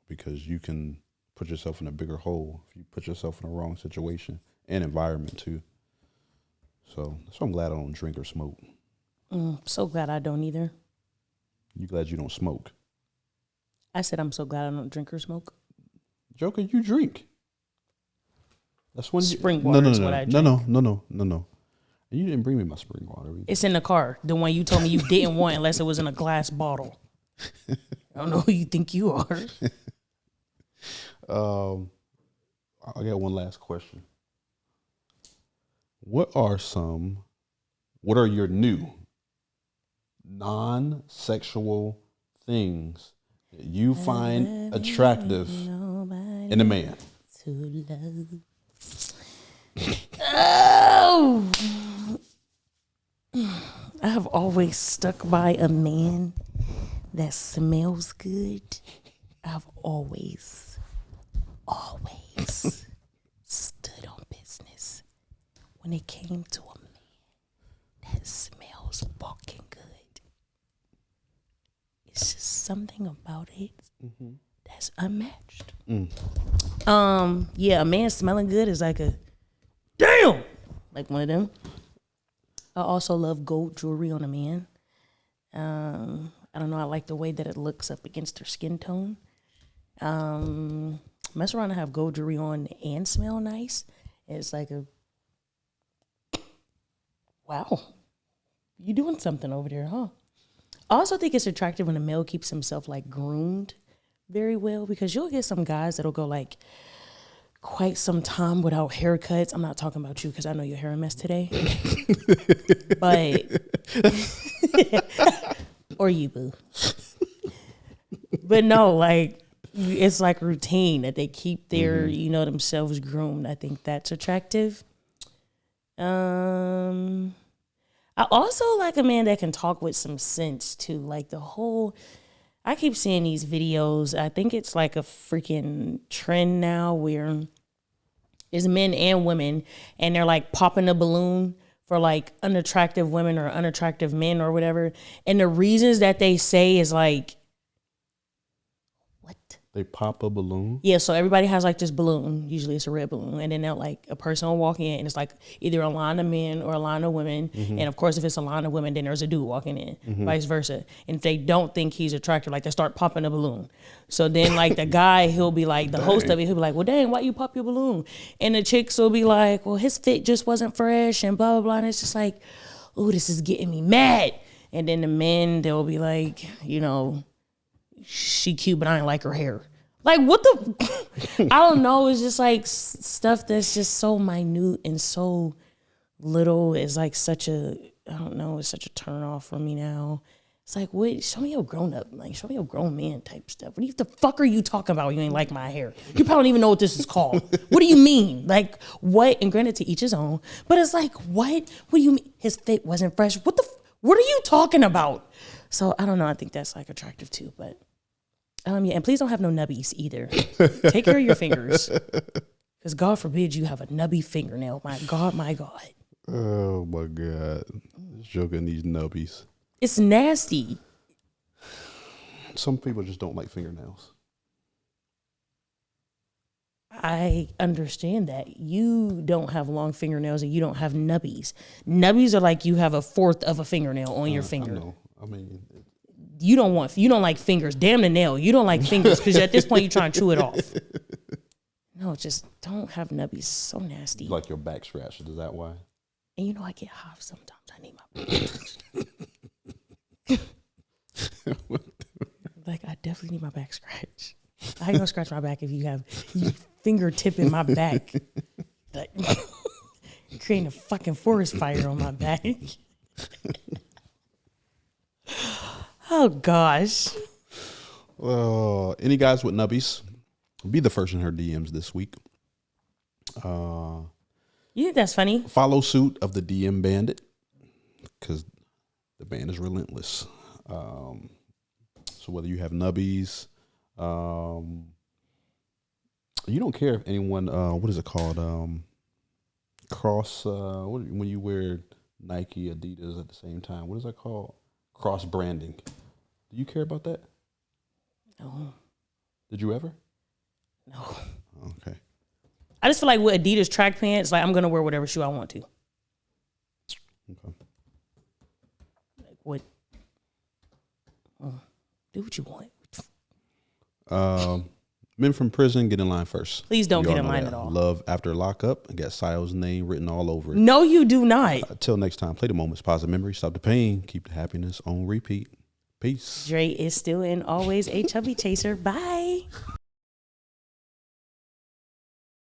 [SPEAKER 1] because you can put yourself in a bigger hole if you put yourself in the wrong situation and environment too. So that's why I'm glad I don't drink or smoke.
[SPEAKER 2] So glad I don't either.
[SPEAKER 1] You glad you don't smoke?
[SPEAKER 2] I said I'm so glad I don't drink or smoke.
[SPEAKER 1] Joker, you drink. That's when
[SPEAKER 2] spring water is what I drink.
[SPEAKER 1] No. And you didn't bring me my spring water either.
[SPEAKER 2] It's in the car. The one you told me you didn't want unless it was in a glass bottle. I don't know who you think you are.
[SPEAKER 1] I got one last question. What are your new non-sexual things that you find attractive in a man?
[SPEAKER 2] To love. Oh, I have always stuck by a man that smells good. I've always stood on business when it came to a man that smells fucking good. It's just something about it that's unmatched. Yeah, a man smelling good is like a damn, like one of them. I also love gold jewelry on a man. I don't know. I like the way that it looks up against their skin tone. Mess around and have gold jewelry on and smell nice. It's like a wow, you doing something over there, huh? I also think it's attractive when a male keeps himself like groomed very well, because you'll get some guys that'll go like quite some time without haircuts. I'm not talking about you because I know your hair a mess today. But or you, boo. But no, like it's like routine that they keep their, themselves groomed. I think that's attractive. I also like a man that can talk with some sense too. Like I keep seeing these videos. I think it's like a freaking trend now where it's men and women and they're like popping a balloon for like unattractive women or unattractive men or whatever. And the reasons that they say is like, what?
[SPEAKER 1] They pop a balloon?
[SPEAKER 2] Yeah, so everybody has like this balloon. Usually it's a red balloon. And then they'll like a person will walk in and it's like either a line of men or a line of women. Mm-hmm. And of course, if it's a line of women, then there's a dude walking in, vice versa. And if they don't think he's attractive, like they start popping a balloon. So then like the guy, he'll be like, the host of it, he'll be like, well, dang, why you pop your balloon? And the chicks will be like, well, his fit just wasn't fresh and blah, blah, blah. And it's just like, oh, this is getting me mad. And then the men, they'll be like, she cute, but I ain't like her hair. Like, what the? I don't know. It's just like stuff that's just so minute and so little is like such a, I don't know, it's such a turn off for me now. It's like, wait, show me your grown up. Like, show me your grown man type stuff. What the fuck are you talking about? You ain't like my hair. You probably don't even know what this is called. What do you mean? Like, what? And granted, to each his own. But it's like, what? What do you mean? His fit wasn't fresh. What are you talking about? So, I don't know. I think that's like attractive too, but. Yeah, and please don't have no nubbies either. Take care of your fingers. Because God forbid you have a nubby fingernail. My God, my God.
[SPEAKER 1] Oh, my God. Just joking these nubbies.
[SPEAKER 2] It's nasty.
[SPEAKER 1] Some people just don't like fingernails.
[SPEAKER 2] I understand that. You don't have long fingernails and you don't have nubbies. Nubbies are like you have a fourth of a fingernail on your finger.
[SPEAKER 1] I know. I mean...
[SPEAKER 2] You don't like fingers. Damn the nail. You don't like fingers because at this point you're trying to chew it off. No, just don't have nubbies. It's so nasty.
[SPEAKER 1] Like your back scratched. Is that why?
[SPEAKER 2] And I get hot sometimes. I need my back. Like, I definitely need my back scratched. I ain't gonna scratch my back if you have your fingertip in my back. Like, creating a fucking forest fire on my back. Oh, gosh.
[SPEAKER 1] Any guys with nubbies? Be the first in her DMs this week.
[SPEAKER 2] You think that's funny?
[SPEAKER 1] Follow suit of the DM bandit, because the band is relentless. So whether you have nubbies, you don't care if anyone, what is it called? When you wear Nike, Adidas at the same time, what is that called? Cross branding. Do you care about that?
[SPEAKER 2] No.
[SPEAKER 1] Did you ever?
[SPEAKER 2] No.
[SPEAKER 1] Okay.
[SPEAKER 2] I just feel like with Adidas track pants, like I'm gonna wear whatever shoe I want to.
[SPEAKER 1] Okay.
[SPEAKER 2] Like what? Do what you want.
[SPEAKER 1] Men from prison, get in line first.
[SPEAKER 2] Please don't
[SPEAKER 1] You
[SPEAKER 2] get
[SPEAKER 1] all
[SPEAKER 2] in
[SPEAKER 1] know
[SPEAKER 2] line
[SPEAKER 1] that.
[SPEAKER 2] at all.
[SPEAKER 1] Love after lockup. I got Sio's name written all over it.
[SPEAKER 2] No, you do not.
[SPEAKER 1] Until next time, play the moments, positive memories, stop the pain, keep the happiness on repeat. Peace.
[SPEAKER 2] Dre is still and always a chubby chaser. Bye.